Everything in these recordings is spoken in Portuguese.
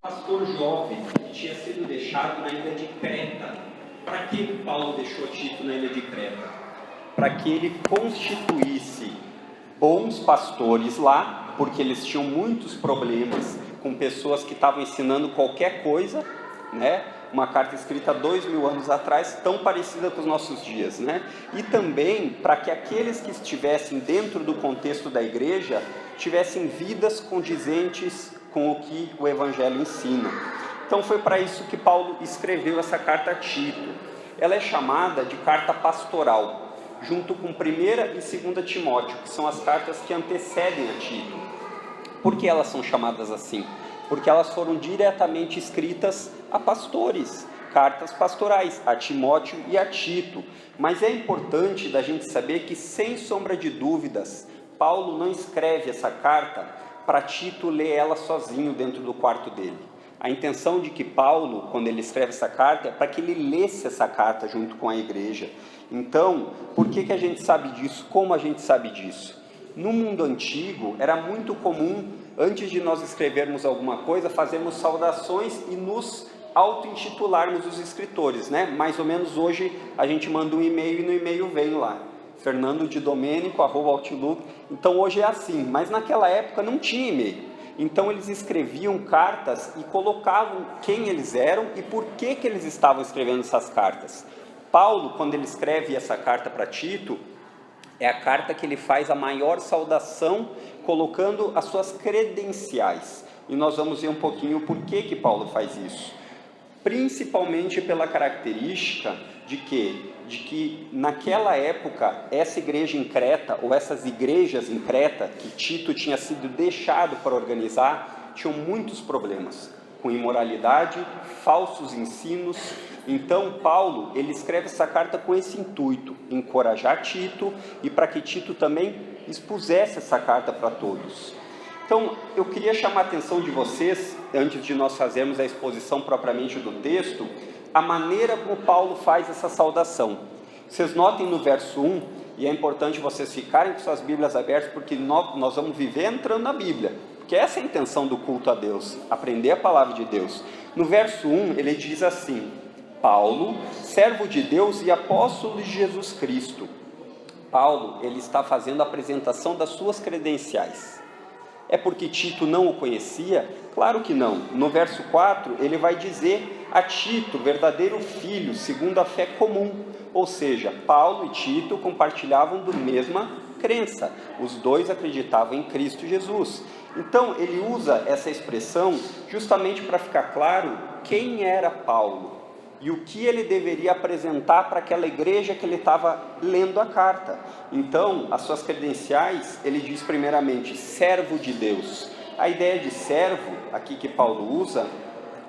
pastor jovem que tinha sido deixado na ilha de Creta. Para que Paulo deixou Tito na ilha de Creta? Para que ele constituísse bons pastores lá, porque eles tinham muitos problemas com pessoas que estavam ensinando qualquer coisa, né? Uma carta escrita 2000 anos atrás, tão parecida com os nossos dias, né? E também para que aqueles que estivessem dentro do contexto da igreja tivessem vidas condizentes com o que o Evangelho ensina. Então foi para isso que Paulo escreveu essa carta a Tito. Ela é chamada de carta pastoral, junto com 1ª e 2ª Timóteo, que são as cartas que antecedem a Tito. Por que elas são chamadas assim? Porque elas foram diretamente escritas a pastores, cartas pastorais, a Timóteo e a Tito. Mas é importante da gente saber que, sem sombra de dúvidas, Paulo não escreve essa carta para Tito ler ela sozinho dentro do quarto dele. A intenção de que Paulo, quando ele escreve essa carta, é para que ele lesse essa carta junto com a igreja. Então, por que a gente sabe disso? Como a gente sabe disso? No mundo antigo, era muito comum, antes de nós escrevermos alguma coisa, fazermos saudações e nos auto-intitularmos os escritores, né? Mais ou menos hoje a gente manda um e-mail e no e-mail vem lá, fernandodidomenico@outlook. Então hoje é assim, mas naquela época não tinha e-mail. Então eles escreviam cartas e colocavam quem eles eram e por que eles estavam escrevendo essas cartas. Paulo, quando ele escreve essa carta para Tito, é a carta que ele faz a maior saudação, colocando as suas credenciais. E nós vamos ver um pouquinho por que Paulo faz isso. Principalmente pela característica de que naquela época, essa igreja em Creta, ou essas igrejas em Creta, que Tito tinha sido deixado para organizar, tinham muitos problemas, com imoralidade, falsos ensinos. Então Paulo, ele escreve essa carta com esse intuito, encorajar Tito e para que Tito também expusesse essa carta para todos. Então, eu queria chamar a atenção de vocês, antes de nós fazermos a exposição propriamente do texto, a maneira como Paulo faz essa saudação. Vocês notem no verso 1, e é importante vocês ficarem com suas Bíblias abertas, porque nós vamos viver entrando na Bíblia, porque essa é a intenção do culto a Deus, aprender a palavra de Deus. No verso 1, ele diz assim: Paulo, servo de Deus e apóstolo de Jesus Cristo. Paulo, ele está fazendo a apresentação das suas credenciais. É porque Tito não o conhecia? Claro que não. No verso 4, ele vai dizer a Tito, verdadeiro filho, segundo a fé comum. Ou seja, Paulo e Tito compartilhavam da mesma crença. Os dois acreditavam em Cristo Jesus. Então, ele usa essa expressão justamente para ficar claro quem era Paulo e o que ele deveria apresentar para aquela igreja que ele estava lendo a carta. Então, as suas credenciais, ele diz primeiramente, servo de Deus. A ideia de servo, aqui que Paulo usa,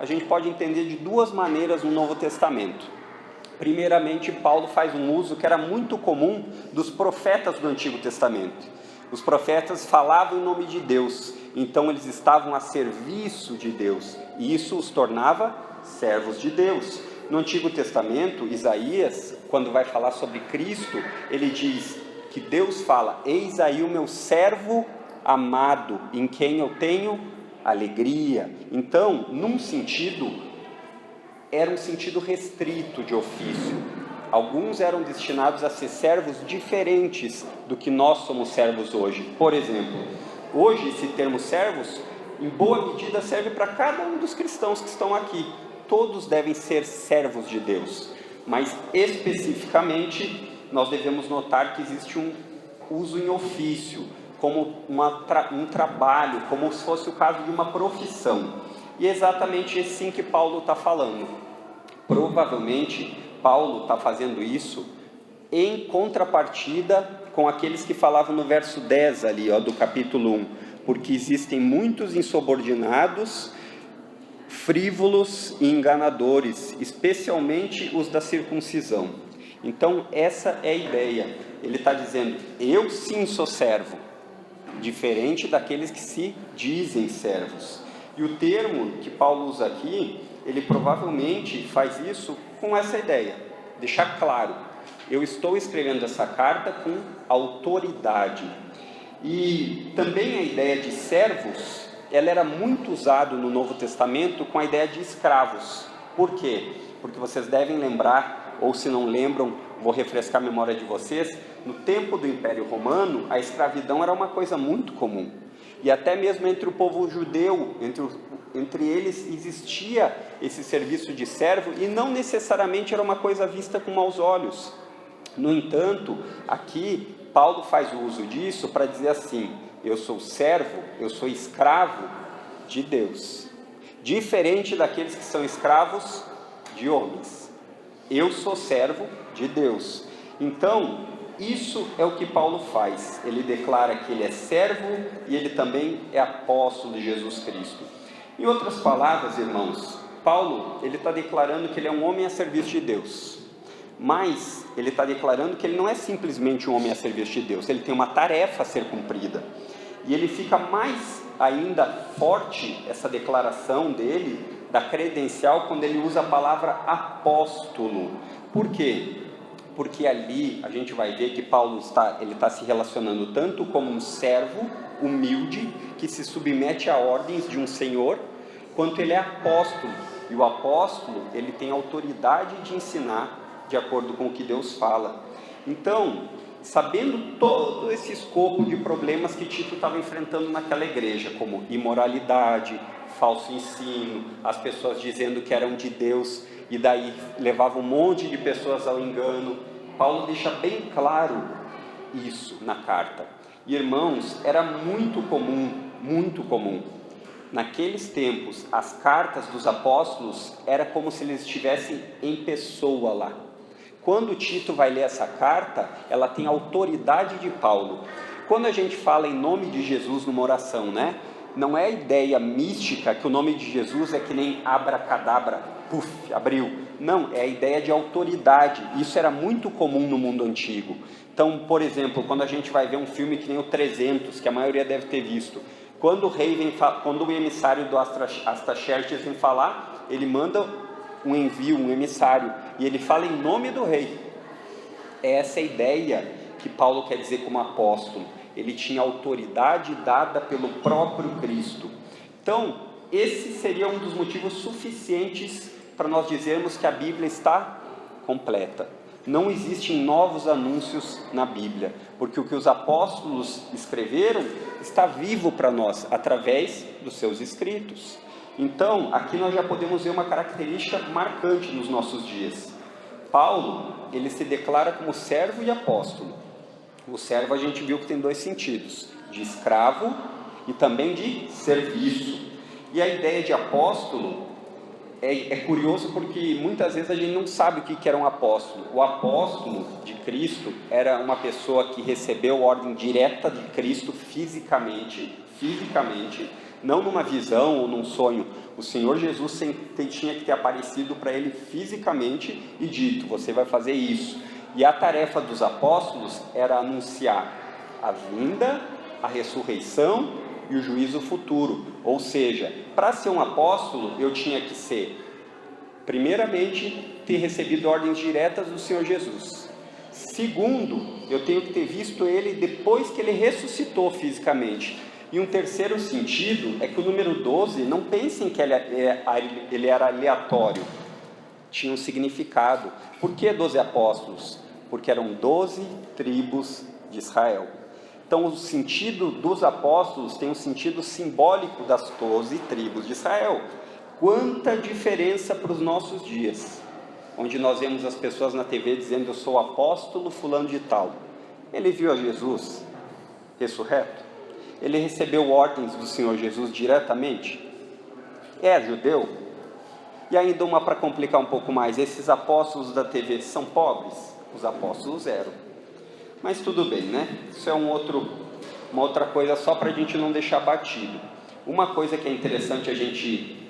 a gente pode entender de duas maneiras no Novo Testamento. Primeiramente, Paulo faz um uso que era muito comum dos profetas do Antigo Testamento. Os profetas falavam em nome de Deus, então eles estavam a serviço de Deus, e isso os tornava servos de Deus. No Antigo Testamento, Isaías, quando vai falar sobre Cristo, ele diz que Deus fala: eis aí o meu servo amado, em quem eu tenho alegria. Então, num sentido, era um sentido restrito de ofício. Alguns eram destinados a ser servos diferentes do que nós somos servos hoje. Por exemplo, hoje esse termo servos, em boa medida, serve para cada um dos cristãos que estão aqui. Todos devem ser servos de Deus, mas especificamente nós devemos notar que existe um uso em ofício, como um trabalho, como se fosse o caso de uma profissão. E é exatamente assim que Paulo está falando. Provavelmente Paulo está fazendo isso em contrapartida com aqueles que falavam no verso 10 ali, do capítulo 1, porque existem muitos insubordinados, frívolos e enganadores, especialmente os da circuncisão. Então essa é a ideia. Ele está dizendo: eu sim sou servo, diferente daqueles que se dizem servos. E o termo que Paulo usa aqui, ele provavelmente faz isso com essa ideia, deixar claro: eu estou escrevendo essa carta com autoridade. E também a ideia de servos ela era muito usada no Novo Testamento com a ideia de escravos. Por quê? Porque vocês devem lembrar, ou se não lembram, vou refrescar a memória de vocês, no tempo do Império Romano, a escravidão era uma coisa muito comum. E até mesmo entre o povo judeu, entre eles existia esse serviço de servo, e não necessariamente era uma coisa vista com maus olhos. No entanto, aqui Paulo faz o uso disso para dizer assim: eu sou servo, eu sou escravo de Deus, diferente daqueles que são escravos de homens. Eu sou servo de Deus. Então, isso é o que Paulo faz. Ele declara que ele é servo e ele também é apóstolo de Jesus Cristo. Em outras palavras, irmãos, Paulo, ele está declarando que ele é um homem a serviço de Deus. Mas ele está declarando que ele não é simplesmente um homem a serviço de Deus, ele tem uma tarefa a ser cumprida. E ele fica mais ainda forte, essa declaração dele, da credencial, quando ele usa a palavra apóstolo. Por quê? Porque ali a gente vai ver que Paulo está se relacionando tanto como um servo humilde, que se submete a ordens de um senhor, quanto ele é apóstolo. E o apóstolo, ele tem autoridade de ensinar de acordo com o que Deus fala. Então, sabendo todo esse escopo de problemas que Tito estava enfrentando naquela igreja, como imoralidade, falso ensino, as pessoas dizendo que eram de Deus, e daí levava um monte de pessoas ao engano, Paulo deixa bem claro isso na carta. Irmãos, era muito comum, naqueles tempos, as cartas dos apóstolos era como se eles estivessem em pessoa lá. Quando Tito vai ler essa carta, ela tem a autoridade de Paulo. Quando a gente fala em nome de Jesus numa oração, né? Não é a ideia mística que o nome de Jesus é que nem abracadabra, puf, abriu. Não, é a ideia de autoridade. Isso era muito comum no mundo antigo. Então, por exemplo, quando a gente vai ver um filme que nem o 300, que a maioria deve ter visto, quando o emissário do Astaxerxes vem falar, ele manda um envio, um emissário, e ele fala em nome do rei. É essa a ideia que Paulo quer dizer como apóstolo. Ele tinha autoridade dada pelo próprio Cristo. Então, esse seria um dos motivos suficientes para nós dizermos que a Bíblia está completa. Não existem novos anúncios na Bíblia, porque o que os apóstolos escreveram está vivo para nós, através dos seus escritos. Então, aqui nós já podemos ver uma característica marcante nos nossos dias. Paulo, ele se declara como servo e apóstolo. O servo a gente viu que tem dois sentidos, de escravo e também de serviço. E a ideia de apóstolo é curioso porque muitas vezes a gente não sabe o que era um apóstolo. O apóstolo de Cristo era uma pessoa que recebeu ordem direta de Cristo fisicamente, não numa visão ou num sonho. O Senhor Jesus tinha que ter aparecido para ele fisicamente e dito: você vai fazer isso. E a tarefa dos apóstolos era anunciar a vinda, a ressurreição e o juízo futuro. Ou seja, para ser um apóstolo, eu tinha que ser, primeiramente, ter recebido ordens diretas do Senhor Jesus. Segundo, eu tenho que ter visto ele depois que ele ressuscitou fisicamente. E um terceiro sentido é que o número 12, não pensem que ele era aleatório, tinha um significado. Por que 12 apóstolos? Porque eram 12 tribos de Israel. Então o sentido dos apóstolos tem um sentido simbólico das 12 tribos de Israel. Quanta diferença para os nossos dias, onde nós vemos as pessoas na TV dizendo: eu sou apóstolo fulano de tal. Ele viu a Jesus ressurreto? Ele recebeu ordens do Senhor Jesus diretamente? É judeu? E ainda uma para complicar um pouco mais: esses apóstolos da TV são pobres? Os apóstolos eram. Mas tudo bem, né? Isso é uma outra coisa só para a gente não deixar batido. Uma coisa que é interessante a gente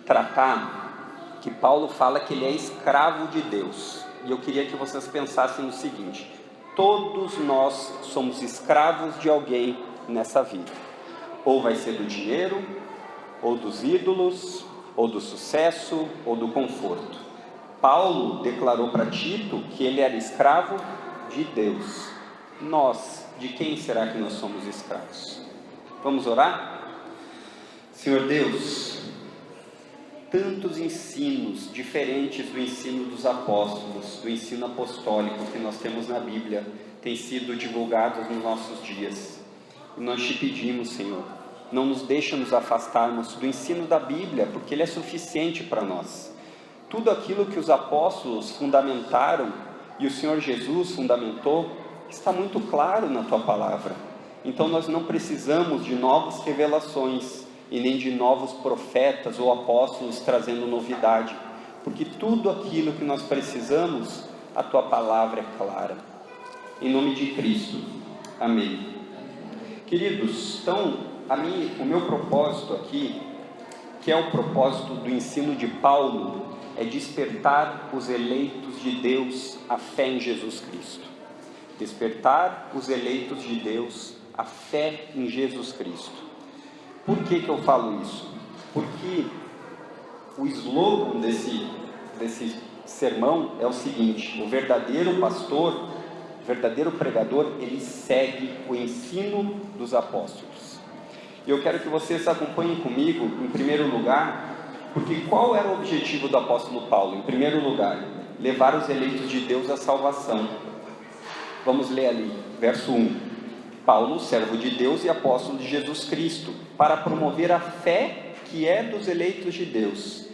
tratar, que Paulo fala que ele é escravo de Deus. E eu queria que vocês pensassem no seguinte: todos nós somos escravos de alguém nessa vida. Ou vai ser do dinheiro, ou dos ídolos, ou do sucesso, ou do conforto. Paulo declarou para Tito que ele era escravo de Deus. Nós, de quem será que nós somos escravos? Vamos orar? Senhor Deus, tantos ensinos diferentes do ensino dos apóstolos, do ensino apostólico que nós temos na Bíblia, têm sido divulgados nos nossos dias. E nós te pedimos, Senhor, não nos deixa nos afastarmos do ensino da Bíblia, porque ele é suficiente para nós. Tudo aquilo que os apóstolos fundamentaram e o Senhor Jesus fundamentou, está muito claro na tua palavra. Então nós não precisamos de novas revelações e nem de novos profetas ou apóstolos trazendo novidade, porque tudo aquilo que nós precisamos, a tua palavra é clara. Em nome de Cristo, amém. Queridos, então o meu propósito aqui, que é o propósito do ensino de Paulo, é despertar os eleitos de Deus à fé em Jesus Cristo. Despertar os eleitos de Deus à fé em Jesus Cristo. Por que eu falo isso? Porque o slogan desse sermão é o seguinte: o verdadeiro pastor, o verdadeiro pregador, ele segue o ensino dos apóstolos. E eu quero que vocês acompanhem comigo, em primeiro lugar, porque qual era o objetivo do apóstolo Paulo? Em primeiro lugar, levar os eleitos de Deus à salvação. Vamos ler ali, verso 1. Paulo, servo de Deus e apóstolo de Jesus Cristo, para promover a fé que é dos eleitos de Deus.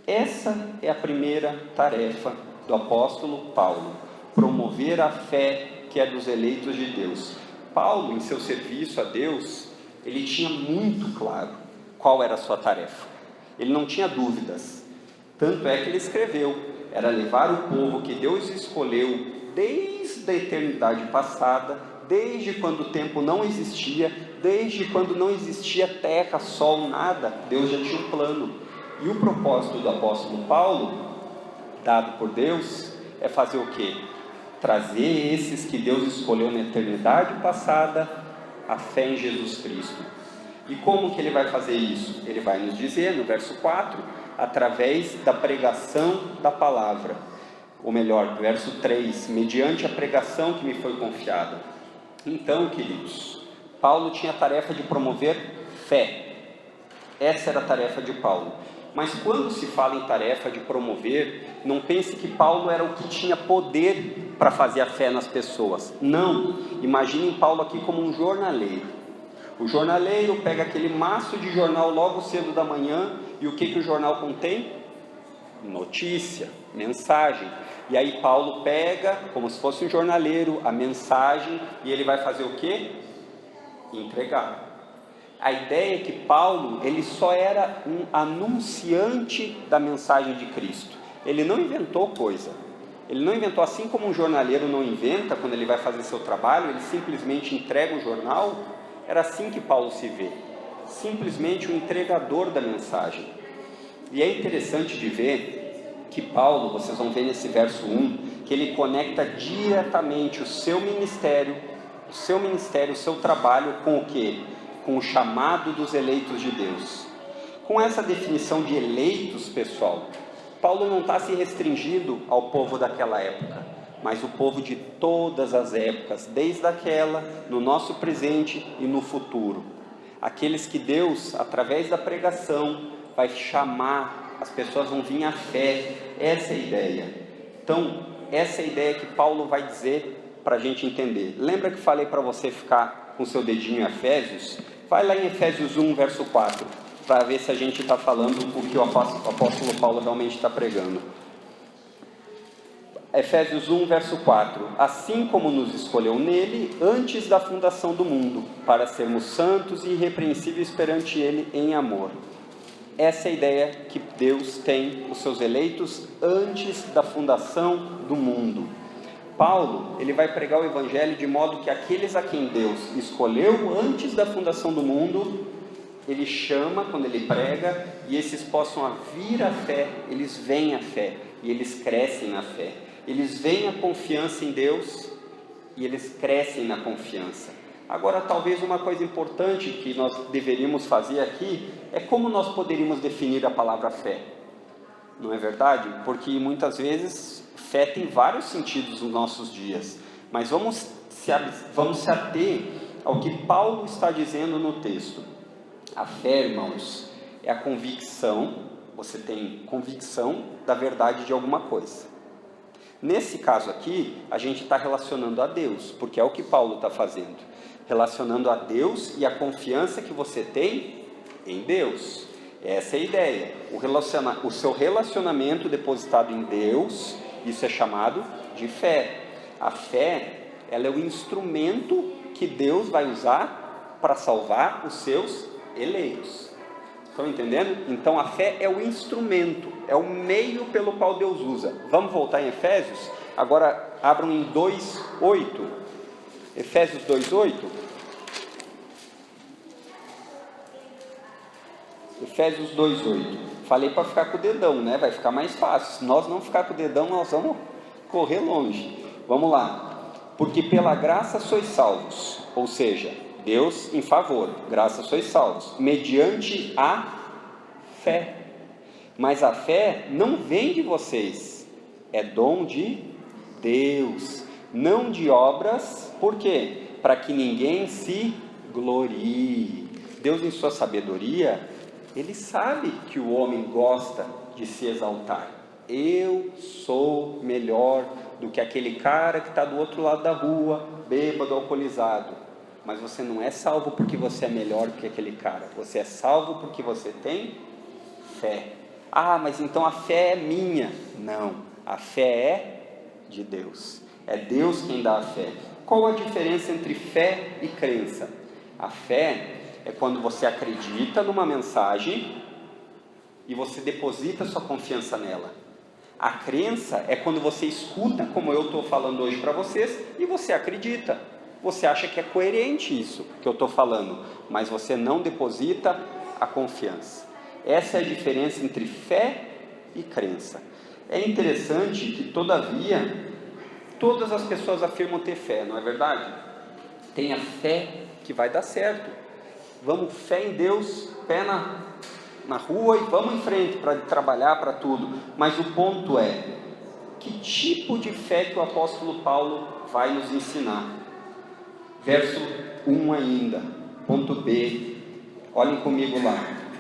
Essa é a primeira tarefa do apóstolo Paulo, promover a fé que é dos eleitos de Deus. Paulo, em seu serviço a Deus, ele tinha muito claro qual era a sua tarefa. Ele não tinha dúvidas, tanto é que ele escreveu, era levar o povo que Deus escolheu desde a eternidade passada, desde quando o tempo não existia, desde quando não existia terra, sol, nada, Deus já tinha um plano. E o propósito do apóstolo Paulo, dado por Deus, é fazer o quê? Trazer esses que Deus escolheu na eternidade passada, a fé em Jesus Cristo. E como que ele vai fazer isso? Ele vai nos dizer, no verso 4, através da pregação da palavra. Ou melhor, verso 3, mediante a pregação que me foi confiada. Então, queridos, Paulo tinha a tarefa de promover fé. Essa era a tarefa de Paulo. Mas quando se fala em tarefa de promover, não pense que Paulo era o que tinha poder para fazer a fé nas pessoas. Não, imaginem Paulo aqui como um jornaleiro. O jornaleiro pega aquele maço de jornal logo cedo da manhã, e o que o jornal contém? Notícia, mensagem. E aí Paulo pega, como se fosse um jornaleiro, a mensagem, e ele vai fazer o quê? Entregar. A ideia é que Paulo, ele só era um anunciante da mensagem de Cristo. Ele não inventou coisa. Ele não inventou, assim como um jornaleiro não inventa quando ele vai fazer seu trabalho, ele simplesmente entrega o jornal. Era assim que Paulo se vê, simplesmente um entregador da mensagem. E é interessante de ver que Paulo, vocês vão ver nesse verso 1, que ele conecta diretamente o seu ministério, o seu trabalho com o quê? Com o chamado dos eleitos de Deus. Com essa definição de eleitos, pessoal, Paulo não está se restringindo ao povo daquela época, mas o povo de todas as épocas, desde aquela, no nosso presente e no futuro. Aqueles que Deus, através da pregação, vai chamar, as pessoas vão vir à fé. Essa é a ideia. Então, essa é a ideia que Paulo vai dizer para a gente entender. Lembra que falei para você ficar com seu dedinho em Efésios? Vai lá em Efésios 1, verso 4, para ver se a gente está falando o que o apóstolo Paulo realmente está pregando. Efésios 1, verso 4. Assim como nos escolheu nele, antes da fundação do mundo, para sermos santos e irrepreensíveis perante ele em amor. Essa é a ideia que Deus tem os seus eleitos antes da fundação do mundo. Paulo, ele vai pregar o evangelho de modo que aqueles a quem Deus escolheu antes da fundação do mundo, ele chama quando ele prega, e esses possam vir à fé, eles vêm à fé, e eles crescem na fé. Eles veem a confiança em Deus, e eles crescem na confiança. Agora, talvez uma coisa importante que nós deveríamos fazer aqui, é como nós poderíamos definir a palavra fé. Não é verdade? Porque muitas vezes, fé tem vários sentidos nos nossos dias. Mas vamos se ater ao que Paulo está dizendo no texto. A fé, irmãos, é a convicção, você tem convicção da verdade de alguma coisa. Nesse caso aqui, a gente está relacionando a Deus, porque é o que Paulo está fazendo, relacionando a Deus e a confiança que você tem em Deus. Essa é a ideia. O seu relacionamento depositado em Deus, isso é chamado de fé. A fé, ela é o instrumento que Deus vai usar para salvar os seus eleitos. Estão entendendo? Então a fé é o instrumento, é o meio pelo qual Deus usa. Vamos voltar em Efésios? Agora abram em 2:8. Efésios 2:8. Efésios 2:8. Falei para ficar com o dedão, né? Vai ficar mais fácil. Se nós não ficar com o dedão, nós vamos correr longe. Vamos lá. Porque pela graça sois salvos, ou seja, Deus em favor, graça sois salvos, mediante a fé. Mas a fé não vem de vocês, é dom de Deus, não de obras. Por quê? Para que ninguém se glorie. Deus, em sua sabedoria, Ele sabe que o homem gosta de se exaltar. Eu sou melhor do que aquele cara que está do outro lado da rua, bêbado, alcoolizado. Mas você não é salvo porque você é melhor que aquele cara. Você é salvo porque você tem fé. Ah, mas então a fé é minha. Não, a fé é de Deus. É Deus quem dá a fé. Qual a diferença entre fé e crença? A fé é quando você acredita numa mensagem e você deposita sua confiança nela. A crença é quando você escuta, como eu estou falando hoje para vocês, e você acredita. Você acha que é coerente isso que eu estou falando, mas você não deposita a confiança. Essa é a diferença entre fé e crença. É interessante que, todavia, todas as pessoas afirmam ter fé, não é verdade? Tenha fé que vai dar certo. Vamos, fé em Deus, pé na rua e vamos em frente para trabalhar, para tudo. Mas o ponto é, que tipo de fé que o apóstolo Paulo vai nos ensinar? Verso 1 ainda, ponto B, olhem comigo lá.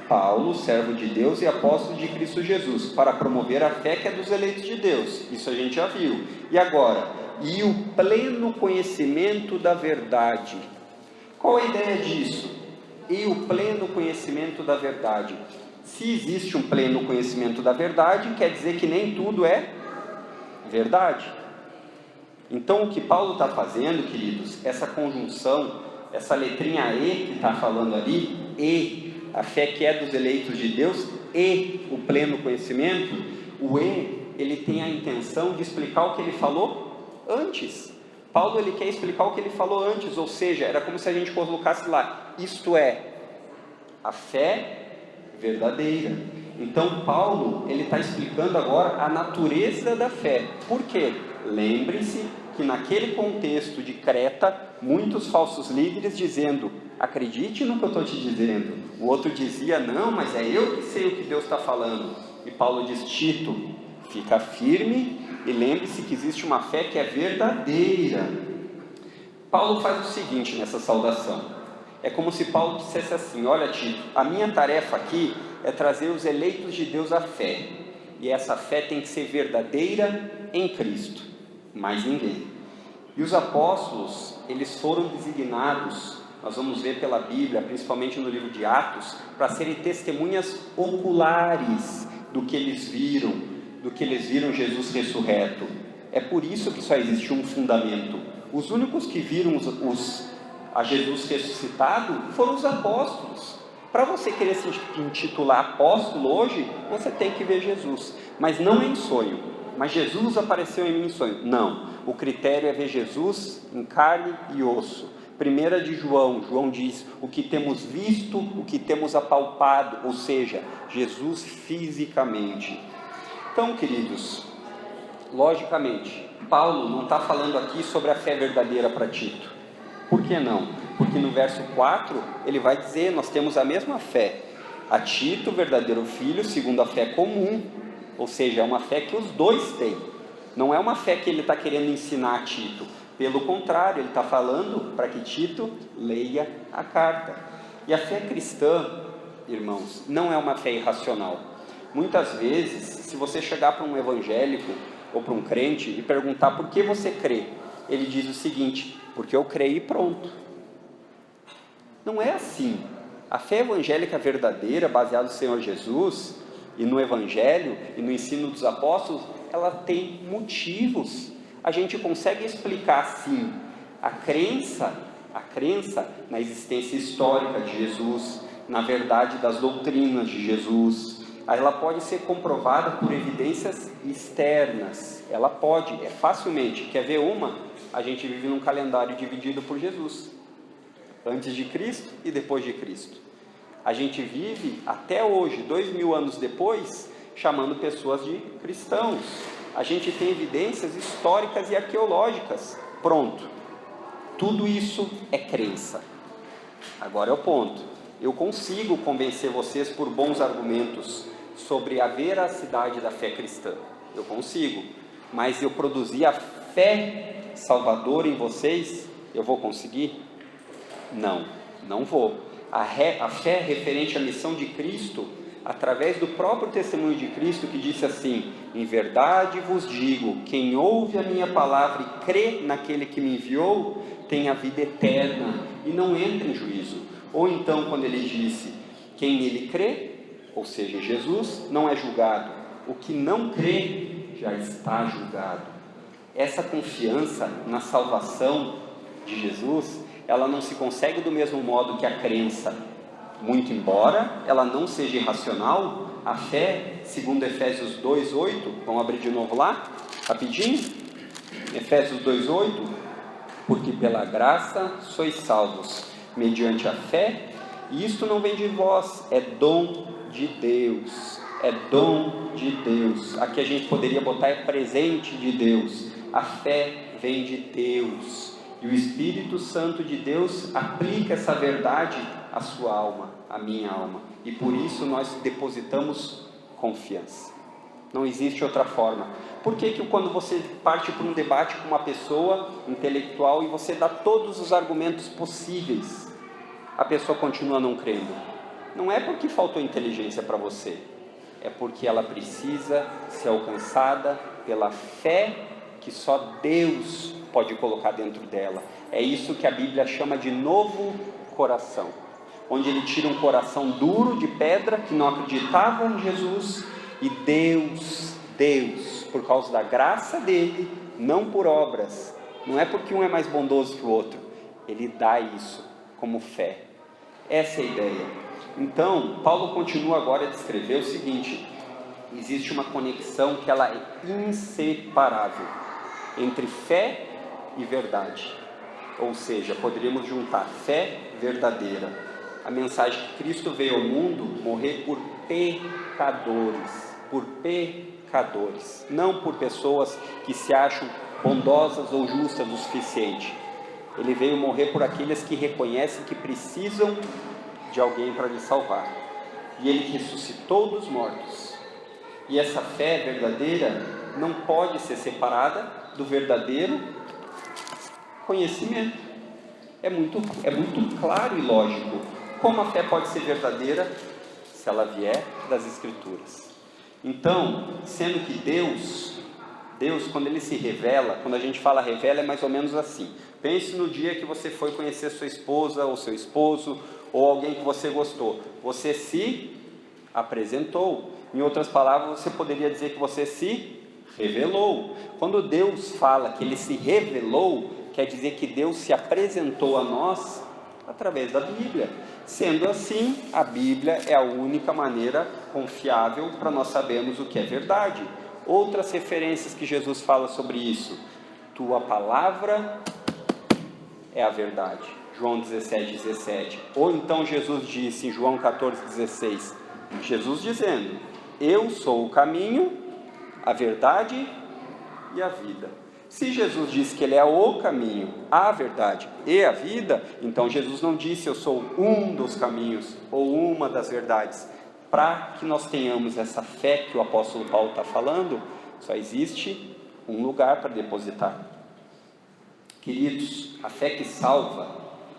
Paulo, servo de Deus e apóstolo de Cristo Jesus, para promover a fé que é dos eleitos de Deus. Isso a gente já viu. E agora? E o pleno conhecimento da verdade. Qual é a ideia disso? E o pleno conhecimento da verdade. Se existe um pleno conhecimento da verdade, quer dizer que nem tudo é verdade. Então o que Paulo está fazendo, queridos, essa conjunção, essa letrinha E que está falando ali, E, a fé que é dos eleitos de Deus, e o pleno conhecimento, o E, ele tem a intenção de explicar o que ele falou antes. Paulo, ele quer explicar o que ele falou antes, ou seja, era como se a gente colocasse lá, isto é, a fé verdadeira. Então Paulo, ele está explicando agora a natureza da fé. Por quê? Lembre-se que naquele contexto de Creta, muitos falsos líderes dizendo, acredite no que eu estou te dizendo. O outro dizia, não, mas é eu que sei o que Deus está falando. E Paulo diz, Tito, fica firme e lembre-se que existe uma fé que é verdadeira. Paulo faz o seguinte nessa saudação. É como se Paulo dissesse assim, olha Tito, a minha tarefa aqui é trazer os eleitos de Deus à fé. E essa fé tem que ser verdadeira em Cristo. Mais ninguém. E os apóstolos, eles foram designados, nós vamos ver pela Bíblia, principalmente no livro de Atos, para serem testemunhas oculares do que eles viram Jesus ressurreto. É por isso que só existe um fundamento. Os únicos que viram a Jesus ressuscitado foram os apóstolos. Para você querer se intitular apóstolo hoje, você tem que ver Jesus, mas não em sonho. Mas Jesus apareceu em mim em sonho. Não, o critério é ver Jesus em carne e osso. 1 de João, João diz, o que temos visto, o que temos apalpado, ou seja, Jesus fisicamente. Então, queridos, logicamente, Paulo não está falando aqui sobre a fé verdadeira para Tito. Por que não? Porque no verso 4, ele vai dizer, nós temos a mesma fé. A Tito, verdadeiro filho, segundo a fé comum. Ou seja, é uma fé que os dois têm. Não é uma fé que ele está querendo ensinar a Tito. Pelo contrário, ele está falando para que Tito leia a carta. E a fé cristã, irmãos, não é uma fé irracional. Muitas vezes, se você chegar para um evangélico ou para um crente e perguntar por que você crê, ele diz o seguinte: porque eu creio e pronto. Não é assim. A fé evangélica verdadeira, baseada no Senhor Jesus e no Evangelho e no ensino dos apóstolos, ela tem motivos. A gente consegue explicar sim a crença na existência histórica de Jesus, na verdade das doutrinas de Jesus. Ela pode ser comprovada por evidências externas. Ela pode, facilmente. Quer ver uma? A gente vive num calendário dividido por Jesus, antes de Cristo e depois de Cristo. A gente vive até hoje, 2000 anos depois, chamando pessoas de cristãos. A gente tem evidências históricas e arqueológicas. Pronto. Tudo isso é crença. Agora é o ponto. Eu consigo convencer vocês por bons argumentos sobre a veracidade da fé cristã. Eu consigo. Mas eu produzir a fé salvadora em vocês, eu vou conseguir? Não, não vou. A fé referente à missão de Cristo, através do próprio testemunho de Cristo, que disse assim: em verdade vos digo, quem ouve a minha palavra e crê naquele que me enviou, tem a vida eterna e não entra em juízo. Ou então quando ele disse, quem nele crê, ou seja, Jesus, não é julgado. O que não crê já está julgado. Essa confiança na salvação de Jesus, ela não se consegue do mesmo modo que a crença. Muito embora ela não seja irracional, a fé, segundo Efésios 2:8, vamos abrir de novo lá, rapidinho, Efésios 2:8, porque pela graça sois salvos, mediante a fé, e isto não vem de vós, é dom de Deus, é dom de Deus. Aqui a gente poderia botar é presente de Deus. A fé vem de Deus, e o Espírito Santo de Deus aplica essa verdade à sua alma, à minha alma, e por isso nós depositamos confiança. Não existe outra forma. Por que quando você parte para um debate com uma pessoa intelectual e você dá todos os argumentos possíveis, a pessoa continua não crendo? Não é porque faltou inteligência para você, é porque ela precisa ser alcançada pela fé que só Deus pode colocar dentro dela. É isso que a Bíblia chama de novo coração, onde ele tira um coração duro de pedra, que não acreditava em Jesus, e Deus, por causa da graça dele, não por obras, não é porque um é mais bondoso que o outro, ele dá isso como fé. Essa é a ideia. Então, Paulo continua agora a descrever o seguinte: existe uma conexão que ela é inseparável entre fé e verdade, ou seja, poderíamos juntar fé verdadeira, a mensagem que Cristo veio ao mundo morrer por pecadores, não por pessoas que se acham bondosas ou justas o suficiente. Ele veio morrer por aqueles que reconhecem que precisam de alguém para lhes salvar, e ele ressuscitou dos mortos. E essa fé verdadeira não pode ser separada do verdadeiro conhecimento. É muito claro e lógico. Como a fé pode ser verdadeira se ela vier das Escrituras? Então, sendo que Deus, quando Ele se revela, quando a gente fala revela, é mais ou menos assim. Pense no dia que você foi conhecer sua esposa ou seu esposo, ou alguém que você gostou. Você se apresentou. Em outras palavras, você poderia dizer que você se revelou. Quando Deus fala que Ele se revelou, quer dizer que Deus se apresentou a nós através da Bíblia. Sendo assim, a Bíblia é a única maneira confiável para nós sabermos o que é verdade. Outras referências que Jesus fala sobre isso: tua palavra é a verdade, João 17:17. Ou então Jesus disse em João 14:16, Jesus dizendo: eu sou o caminho, a verdade e a vida. Se Jesus disse que Ele é o caminho, a verdade e a vida, então Jesus não disse eu sou um dos caminhos ou uma das verdades. Para que nós tenhamos essa fé que o apóstolo Paulo está falando, só existe um lugar para depositar. Queridos, a fé que salva,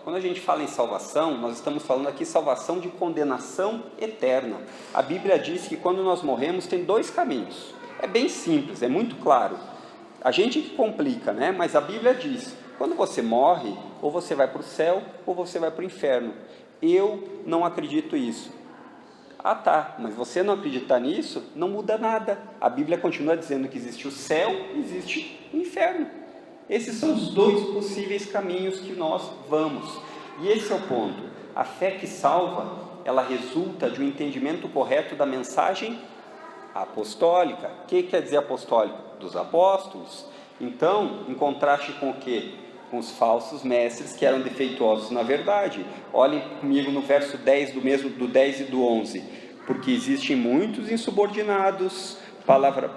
quando a gente fala em salvação, nós estamos falando aqui salvação de condenação eterna. A Bíblia diz que quando nós morremos tem 2 caminhos. É bem simples, é muito claro. A gente que complica, né? Mas a Bíblia diz, quando você morre, ou você vai para o céu, ou você vai para o inferno. Eu não acredito nisso. Ah tá, mas você não acreditar nisso, não muda nada. A Bíblia continua dizendo que existe o céu e existe o inferno. Esses são os 2 possíveis caminhos que nós vamos. E esse é o ponto. A fé que salva, ela resulta de um entendimento correto da mensagem apostólica. O que quer dizer apostólico? Dos apóstolos. Então, em contraste com o quê? Com os falsos mestres que eram defeituosos na verdade. Olhem comigo no verso 10 do 10 e do 11. Porque existem muitos insubordinados,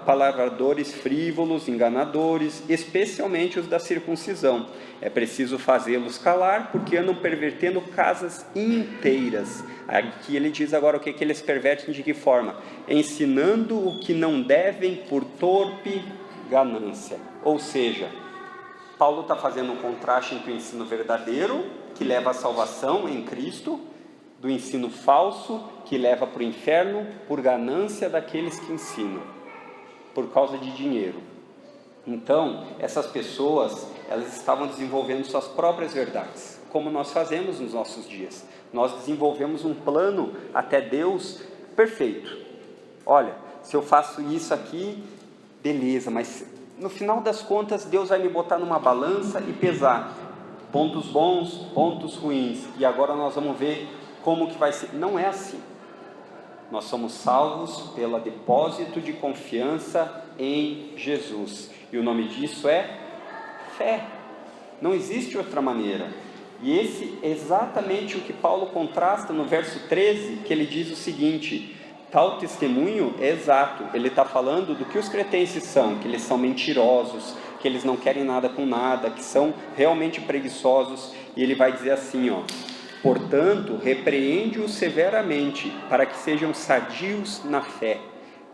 palavradores frívolos, enganadores, especialmente os da circuncisão. É preciso fazê-los calar, porque andam pervertendo casas inteiras. Aqui ele diz agora o que eles pervertem, de que forma? Ensinando o que não devem por torpe ganância. Ou seja, Paulo está fazendo um contraste entre o ensino verdadeiro, que leva à salvação em Cristo, do ensino falso, que leva para o inferno por ganância daqueles que ensinam, por causa de dinheiro. Então, essas pessoas, elas estavam desenvolvendo suas próprias verdades, como nós fazemos nos nossos dias. Nós desenvolvemos um plano até Deus perfeito. Olha, se eu faço isso aqui, beleza, mas no final das contas, Deus vai me botar numa balança e pesar pontos bons, pontos ruins, e agora nós vamos ver como que vai ser. Não é assim. Nós somos salvos pelo depósito de confiança em Jesus, e o nome disso é fé. Não existe outra maneira. E esse é exatamente o que Paulo contrasta no verso 13, que ele diz o seguinte: tal testemunho é exato. Ele está falando do que os cretenses são, que eles são mentirosos, que eles não querem nada com nada, que são realmente preguiçosos. E ele vai dizer assim, ó: portanto, repreende-os severamente, para que sejam sadios na fé.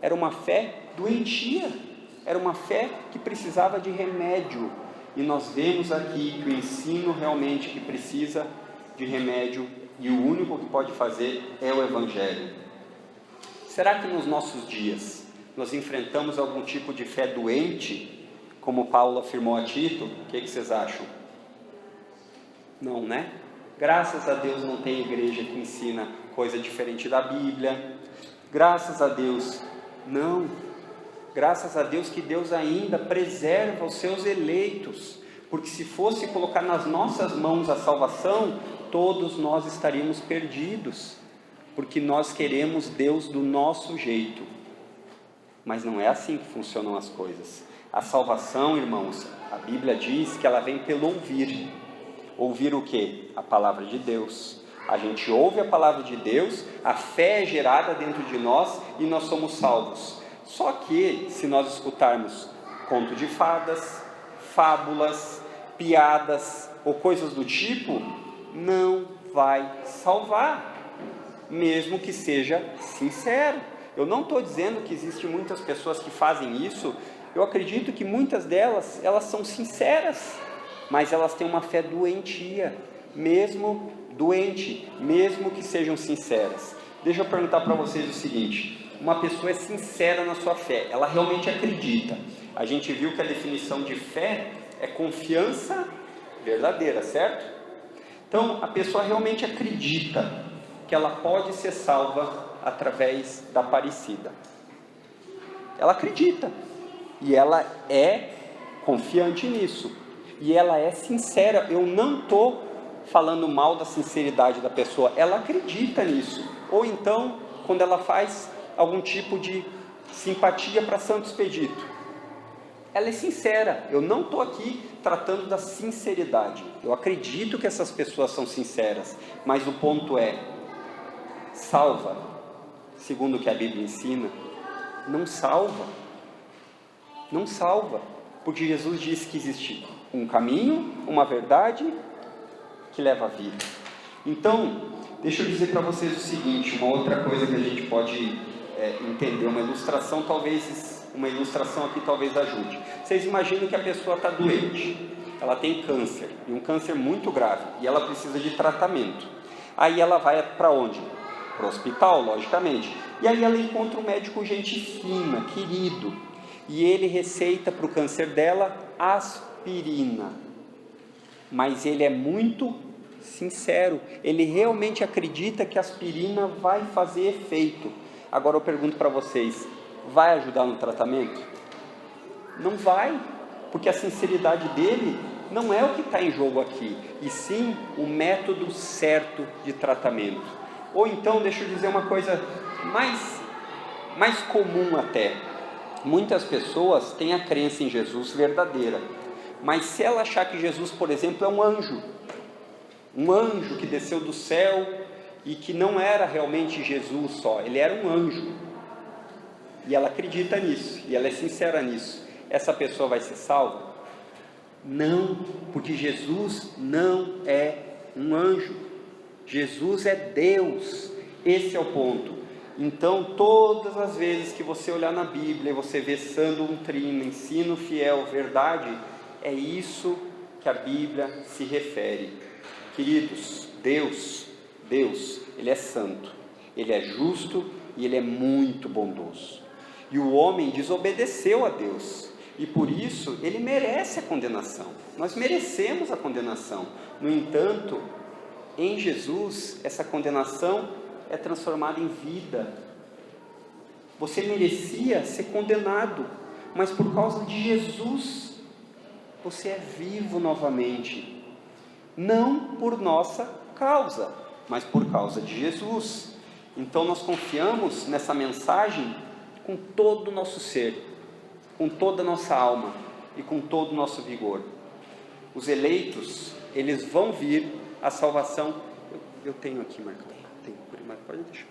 Era uma fé doentia, era uma fé que precisava de remédio. E nós vemos aqui que o ensino realmente que precisa de remédio, e o único que pode fazer é o Evangelho. Será que nos nossos dias nós enfrentamos algum tipo de fé doente, como Paulo afirmou a Tito? O que vocês acham? Não, né? Graças a Deus não tem igreja que ensina coisa diferente da Bíblia. Graças a Deus, não. Graças a Deus que Deus ainda preserva os seus eleitos, porque se fosse colocar nas nossas mãos a salvação, todos nós estaríamos perdidos, porque nós queremos Deus do nosso jeito. Mas não é assim que funcionam as coisas. A salvação, irmãos, a Bíblia diz que ela vem pelo ouvir. Ouvir o quê? A palavra de Deus. A gente ouve a palavra de Deus, a fé é gerada dentro de nós e nós somos salvos. Só que, se nós escutarmos conto de fadas, fábulas, piadas ou coisas do tipo, não vai salvar, mesmo que seja sincero. Eu não estou dizendo que existem muitas pessoas que fazem isso. Eu acredito que muitas delas, elas são sinceras, mas elas têm uma fé doentia, mesmo doente, mesmo que sejam sinceras. Deixa eu perguntar para vocês o seguinte: uma pessoa é sincera na sua fé, ela realmente acredita. A gente viu que a definição de fé é confiança verdadeira, certo? Então, a pessoa realmente acredita que ela pode ser salva através da Aparecida. Ela acredita, e ela é confiante nisso, e ela é sincera. Eu não estou falando mal da sinceridade da pessoa, ela acredita nisso. Ou então, quando ela faz algum tipo de simpatia para Santo Expedito, ela é sincera. Eu não estou aqui tratando da sinceridade, eu acredito que essas pessoas são sinceras, mas o ponto é, salva, segundo o que a Bíblia ensina? Não salva, não salva, porque Jesus disse que existe um caminho, uma verdade que leva à vida. Então, deixa eu dizer para vocês o seguinte, uma outra coisa que a gente pode entender, uma ilustração aqui talvez ajude. Vocês imaginam que a pessoa está doente, ela tem câncer, e um câncer muito grave, e ela precisa de tratamento. Aí ela vai para onde? Para o hospital, logicamente. E aí ela encontra um médico gente fina, querido, e ele receita para o câncer dela aspirina. Mas ele é muito sincero, ele realmente acredita que a aspirina vai fazer efeito. Agora eu pergunto para vocês, vai ajudar no tratamento? Não vai, porque a sinceridade dele não é o que está em jogo aqui, e sim o método certo de tratamento. Ou então, deixa eu dizer uma coisa mais comum até, muitas pessoas têm a crença em Jesus verdadeira, mas se ela achar que Jesus, por exemplo, é um anjo que desceu do céu e que não era realmente Jesus só, ele era um anjo, e ela acredita nisso, e ela é sincera nisso, essa pessoa vai ser salva? Não, porque Jesus não é um anjo, Jesus é Deus, esse é o ponto. Então, todas as vezes que você olhar na Bíblia e você vê sã doutrina, ensino fiel, verdade, é isso que a Bíblia se refere. Queridos, Deus, Ele é santo, Ele é justo e Ele é muito bondoso. E o homem desobedeceu a Deus, e por isso ele merece a condenação. Nós merecemos a condenação. No entanto, em Jesus, essa condenação é transformada em vida. Você merecia ser condenado, mas por causa de Jesus, você é vivo novamente. Não por nossa causa, mas por causa de Jesus. Então nós confiamos nessa mensagem com todo o nosso ser, com toda a nossa alma e com todo o nosso vigor. Os eleitos, eles vão vir à salvação. Eu tenho aqui marcado, pode deixar.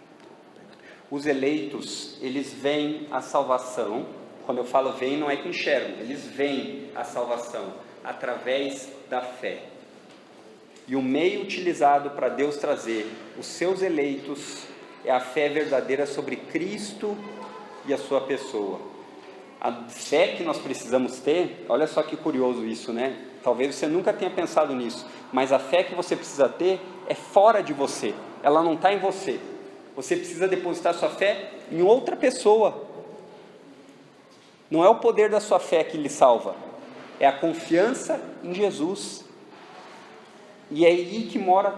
Os eleitos, eles vêm à salvação. Quando eu falo vêm, não é que enxergam, eles vêm à salvação através da fé. E o meio utilizado para Deus trazer os seus eleitos é a fé verdadeira sobre Cristo e a sua pessoa. A fé que nós precisamos ter, olha só que curioso isso, né? Talvez você nunca tenha pensado nisso, mas a fé que você precisa ter é fora de você, ela não está em você. Você precisa depositar sua fé em outra pessoa. Não é o poder da sua fé que lhe salva, é a confiança em Jesus. E é aí que mora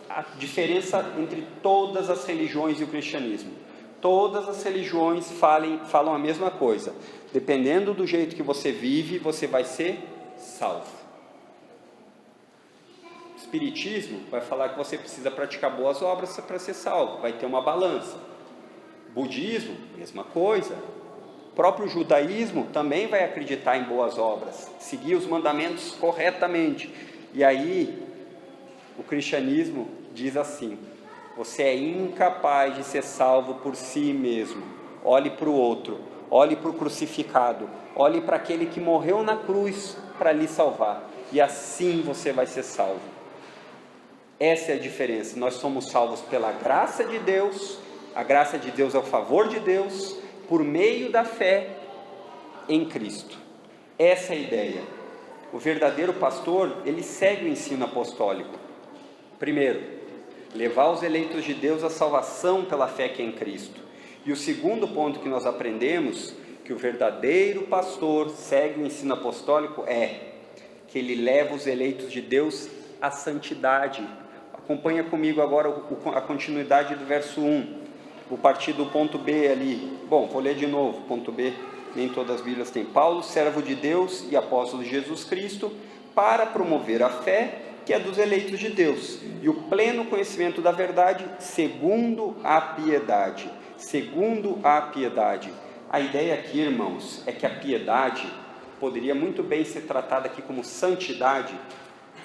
a diferença entre todas as religiões e o cristianismo. Todas as religiões falam a mesma coisa. Dependendo do jeito que você vive, você vai ser salvo. O Espiritismo vai falar que você precisa praticar boas obras para ser salvo. Vai ter uma balança. Budismo, mesma coisa. O próprio judaísmo também vai acreditar em boas obras, seguir os mandamentos corretamente. E aí, o cristianismo diz assim: você é incapaz de ser salvo por si mesmo. Olhe para o outro, olhe para o crucificado, olhe para aquele que morreu na cruz para lhe salvar, e assim você vai ser salvo. Essa é a diferença. Nós somos salvos pela graça de Deus, a graça de Deus é o favor de Deus, por meio da fé em Cristo. Essa é a ideia. O verdadeiro pastor, ele segue o ensino apostólico. Primeiro, levar os eleitos de Deus à salvação pela fé que é em Cristo. E o segundo ponto que nós aprendemos, que o verdadeiro pastor segue o ensino apostólico, é que ele leva os eleitos de Deus à santidade. Acompanha comigo agora a continuidade do verso 1. Vou partir do ponto B ali. Bom, vou ler de novo, ponto B, nem todas as Bíblias têm. Paulo, servo de Deus e apóstolo de Jesus Cristo, para promover a fé que é dos eleitos de Deus, e o pleno conhecimento da verdade, segundo a piedade. Segundo a piedade. A ideia aqui, irmãos, é que a piedade poderia muito bem ser tratada aqui como santidade.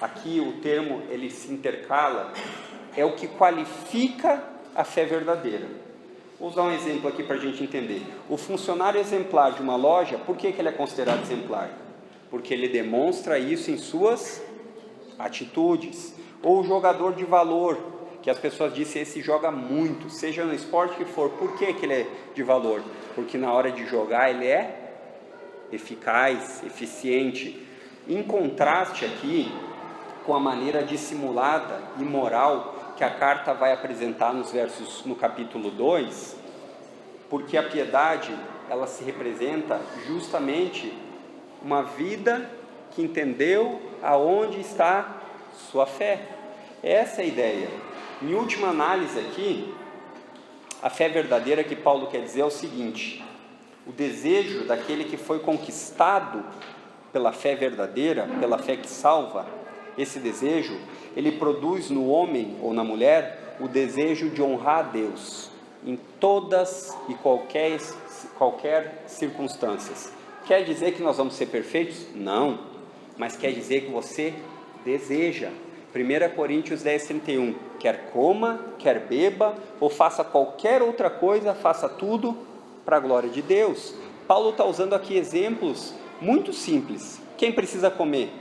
Aqui o termo, ele se intercala, é o que qualifica a fé verdadeira. Vou usar um exemplo aqui para a gente entender. O funcionário exemplar de uma loja, por que ele é considerado exemplar? Porque ele demonstra isso em suas atitudes. Ou o jogador de valor, que as pessoas dizem, esse joga muito, seja no esporte que for. Por que ele é de valor? Porque na hora de jogar ele é eficaz, eficiente. Em contraste aqui com a maneira dissimulada e moral que a carta vai apresentar no capítulo 2, porque a piedade, ela se representa justamente uma vida que entendeu aonde está sua fé. Essa é a ideia. Em última análise aqui, a fé verdadeira que Paulo quer dizer é o seguinte: o desejo daquele que foi conquistado pela fé verdadeira, pela fé que salva, esse desejo, ele produz no homem ou na mulher o desejo de honrar a Deus em todas e qualquer circunstâncias. Quer dizer que nós vamos ser perfeitos? Não, mas quer dizer que você deseja. 1 Coríntios 10:31, quer coma, quer beba, ou faça qualquer outra coisa, faça tudo para a glória de Deus. Paulo está usando aqui exemplos muito simples. Quem precisa comer?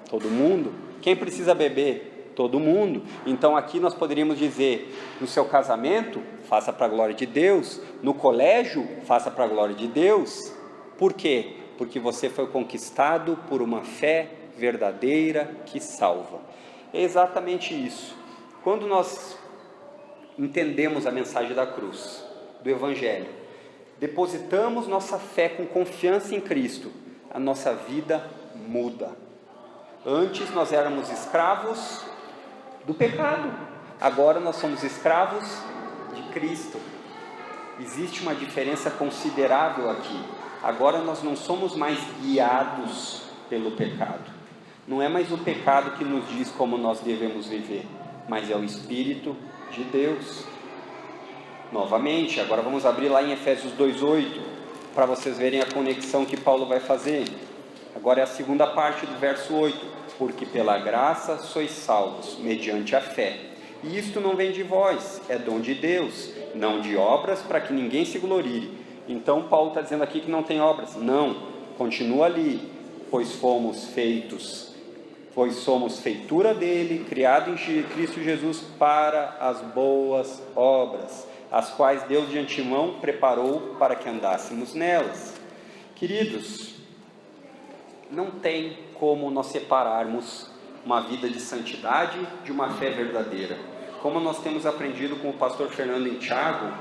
Todo mundo. Quem precisa beber? Todo mundo. Então aqui nós poderíamos dizer, no seu casamento, faça para a glória de Deus. No colégio, faça para a glória de Deus. Por quê? Porque você foi conquistado por uma fé verdadeira que salva. É exatamente isso. Quando nós entendemos a mensagem da cruz, do Evangelho, depositamos nossa fé com confiança em Cristo, a nossa vida muda. Antes nós éramos escravos do pecado, agora nós somos escravos de Cristo. Existe uma diferença considerável aqui. Agora nós não somos mais guiados pelo pecado. Não é mais o pecado que nos diz como nós devemos viver, mas é o Espírito de Deus. Novamente, agora vamos abrir lá em Efésios 2:8, para vocês verem a conexão que Paulo vai fazer. Agora é a segunda parte do verso 8. Porque pela graça sois salvos, mediante a fé. E isto não vem de vós, é dom de Deus, não de obras, para que ninguém se glorie. Então Paulo está dizendo aqui que não tem obras. Não, continua ali. Pois somos feitura dele, criado em Cristo Jesus para as boas obras, as quais Deus de antemão preparou para que andássemos nelas. Queridos, não tem como nós separarmos uma vida de santidade de uma fé verdadeira. Como nós temos aprendido com o pastor Fernando em Tiago,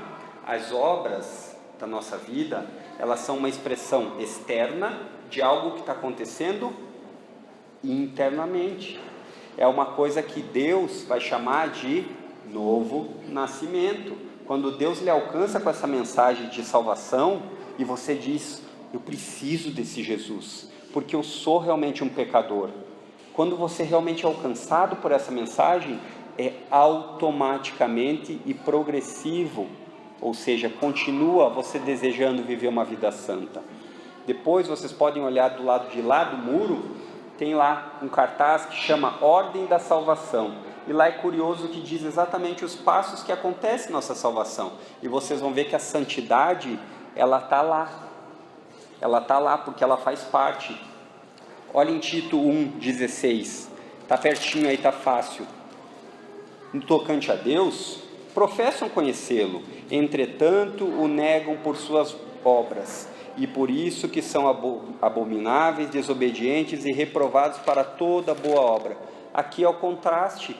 as obras da nossa vida, elas são uma expressão externa de algo que está acontecendo internamente. É uma coisa que Deus vai chamar de novo nascimento. Quando Deus lhe alcança com essa mensagem de salvação, e você diz, eu preciso desse Jesus, porque eu sou realmente um pecador. Quando você realmente é alcançado por essa mensagem, é automaticamente e progressivo, ou seja, continua você desejando viver uma vida santa. Depois vocês podem olhar do lado de lá do muro, tem lá um cartaz que chama Ordem da Salvação, e lá é curioso que diz exatamente os passos que acontecem nossa salvação, e vocês vão ver que a santidade, ela está lá porque ela faz parte. Olha em Tito 1,16, está pertinho aí, está fácil. No tocante a Deus, professam conhecê-lo, entretanto o negam por suas obras, e por isso que são abomináveis, desobedientes e reprovados para toda boa obra. Aqui é o contraste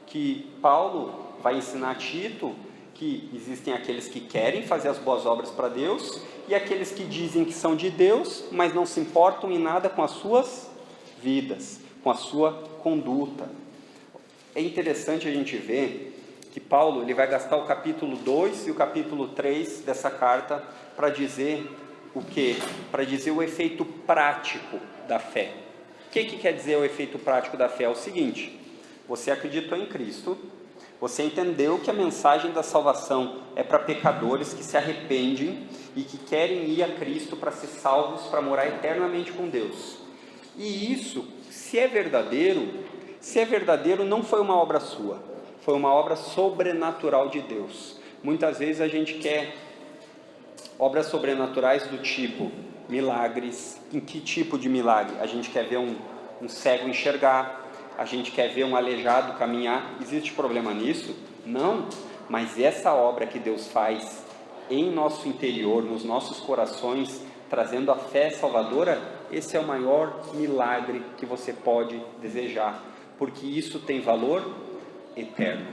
que Paulo vai ensinar a Tito, que existem aqueles que querem fazer as boas obras para Deus, e aqueles que dizem que são de Deus, mas não se importam em nada com as suas vidas, com a sua conduta. É interessante a gente ver que Paulo ele vai gastar o capítulo 2 e o capítulo 3 dessa carta para dizer o quê? Para dizer o efeito prático da fé. O que quer dizer o efeito prático da fé? É o seguinte: você acreditou em Cristo, você entendeu que a mensagem da salvação é para pecadores que se arrependem e que querem ir a Cristo para ser salvos, para morar eternamente com Deus. E isso, se é verdadeiro, não foi uma obra sua, foi uma obra sobrenatural de Deus. Muitas vezes a gente quer obras sobrenaturais do tipo milagres. Em que tipo de milagre? A gente quer ver um cego enxergar, a gente quer ver um aleijado caminhar. Existe problema nisso? Não, mas essa obra que Deus faz em nosso interior, nos nossos corações, trazendo a fé salvadora, esse é o maior milagre que você pode desejar, porque isso tem valor eterno.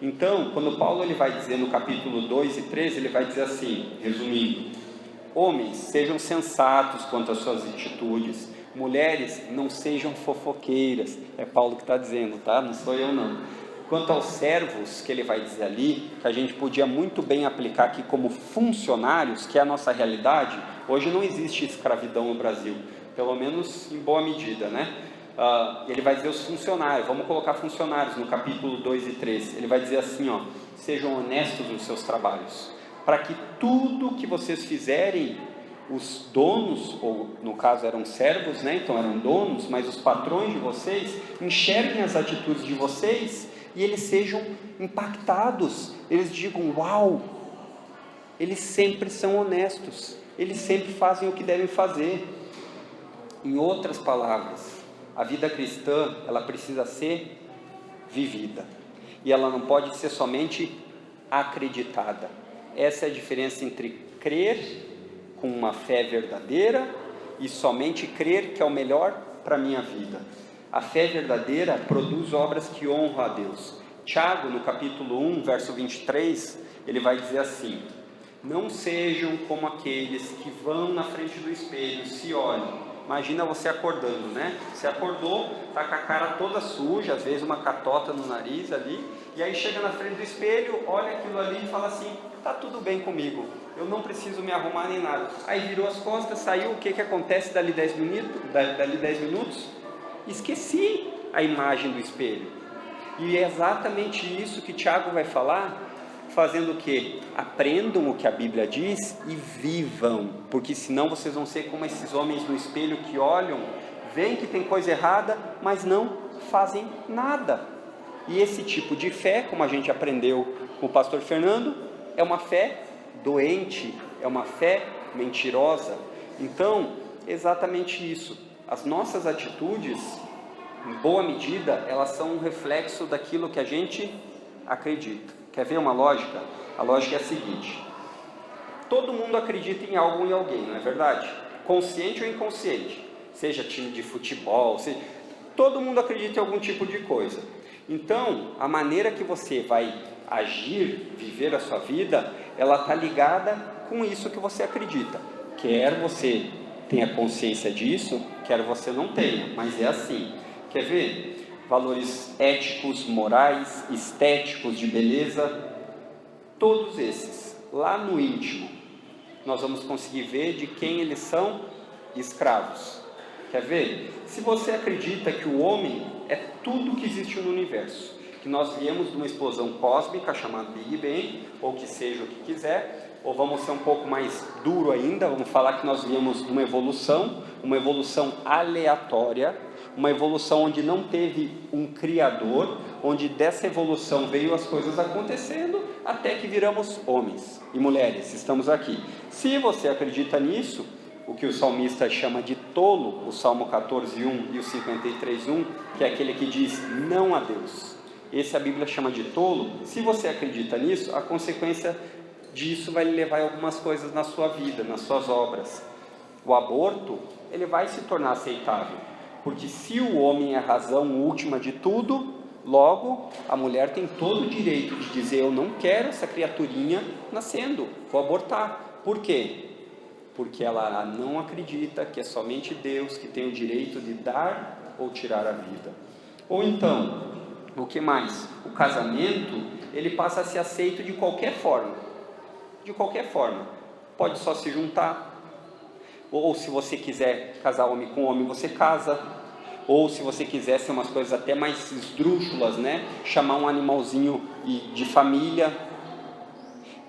Então, quando Paulo ele vai dizer no capítulo 2 e 3, ele vai dizer assim, resumindo: homens, sejam sensatos quanto às suas atitudes, mulheres, não sejam fofoqueiras. É Paulo que está dizendo, tá? Não sou eu não. Quanto aos servos, que ele vai dizer ali, que a gente podia muito bem aplicar aqui como funcionários, que é a nossa realidade. Hoje não existe escravidão no Brasil, pelo menos em boa medida, né? Ele vai dizer os funcionários, vamos colocar funcionários no capítulo 2 e 3, ele vai dizer assim, ó: sejam honestos nos seus trabalhos, para que tudo que vocês fizerem, os donos, ou no caso eram servos, né? Então eram donos, mas os patrões de vocês, enxerguem as atitudes de vocês e eles sejam impactados, eles digam: uau, eles sempre são honestos, eles sempre fazem o que devem fazer. Em outras palavras, a vida cristã, ela precisa ser vivida, e ela não pode ser somente acreditada. Essa é a diferença entre crer com uma fé verdadeira e somente crer que é o melhor para a minha vida. A fé verdadeira produz obras que honram a Deus. Tiago, no capítulo 1, verso 23, ele vai dizer assim: não sejam como aqueles que vão na frente do espelho, se olhem. Imagina você acordando, né? Você acordou, está com a cara toda suja, às vezes uma catota no nariz ali, e aí chega na frente do espelho, olha aquilo ali e fala assim: tá tudo bem comigo, eu não preciso me arrumar nem nada. Aí virou as costas, saiu, o que acontece dali 10 minutos? Esqueci a imagem do espelho. E é exatamente isso que Tiago vai falar, fazendo o quê? Aprendam o que a Bíblia diz e vivam, porque senão vocês vão ser como esses homens no espelho que olham, veem que tem coisa errada, mas não fazem nada. E esse tipo de fé, como a gente aprendeu com o pastor Fernando, é uma fé doente, é uma fé mentirosa. Então, exatamente isso. As nossas atitudes, em boa medida, elas são um reflexo daquilo que a gente acredita. Quer ver uma lógica? A lógica é a seguinte: todo mundo acredita em algo, em alguém, não é verdade? Consciente ou inconsciente, seja time de futebol, todo mundo acredita em algum tipo de coisa. Então, a maneira que você vai agir, viver a sua vida, ela está ligada com isso que você acredita. Quer você tenha consciência disso, quer você não tenha, mas é assim. Quer ver? Valores éticos, morais, estéticos, de beleza, todos esses, lá no íntimo, nós vamos conseguir ver de quem eles são escravos. Quer ver? Se você acredita que o homem é tudo que existe no universo, que nós viemos de uma explosão cósmica chamada Big Bang, ou que seja o que quiser, ou vamos ser um pouco mais duro ainda, vamos falar que nós viemos de uma evolução aleatória, uma evolução onde não teve um criador, onde dessa evolução veio as coisas acontecendo, até que viramos homens e mulheres, estamos aqui. Se você acredita nisso, o que o salmista chama de tolo, o Salmo 14:1 e o 53:1, que é aquele que diz não a Deus, esse a Bíblia chama de tolo. Se você acredita nisso, a consequência disso vai lhe levar a algumas coisas na sua vida, nas suas obras. O aborto, ele vai se tornar aceitável, porque se o homem é a razão última de tudo, logo a mulher tem todo o direito de dizer: eu não quero essa criaturinha nascendo, vou abortar. Por quê? Porque ela não acredita que é somente Deus que tem o direito de dar ou tirar a vida. Ou então, o que mais? O casamento, ele passa a ser aceito de qualquer forma. De qualquer forma. Pode só se juntar. Ou se você quiser casar homem com homem, você casa. Ou se você quiser ser umas coisas até mais esdrúxulas, né? Chamar um animalzinho de família.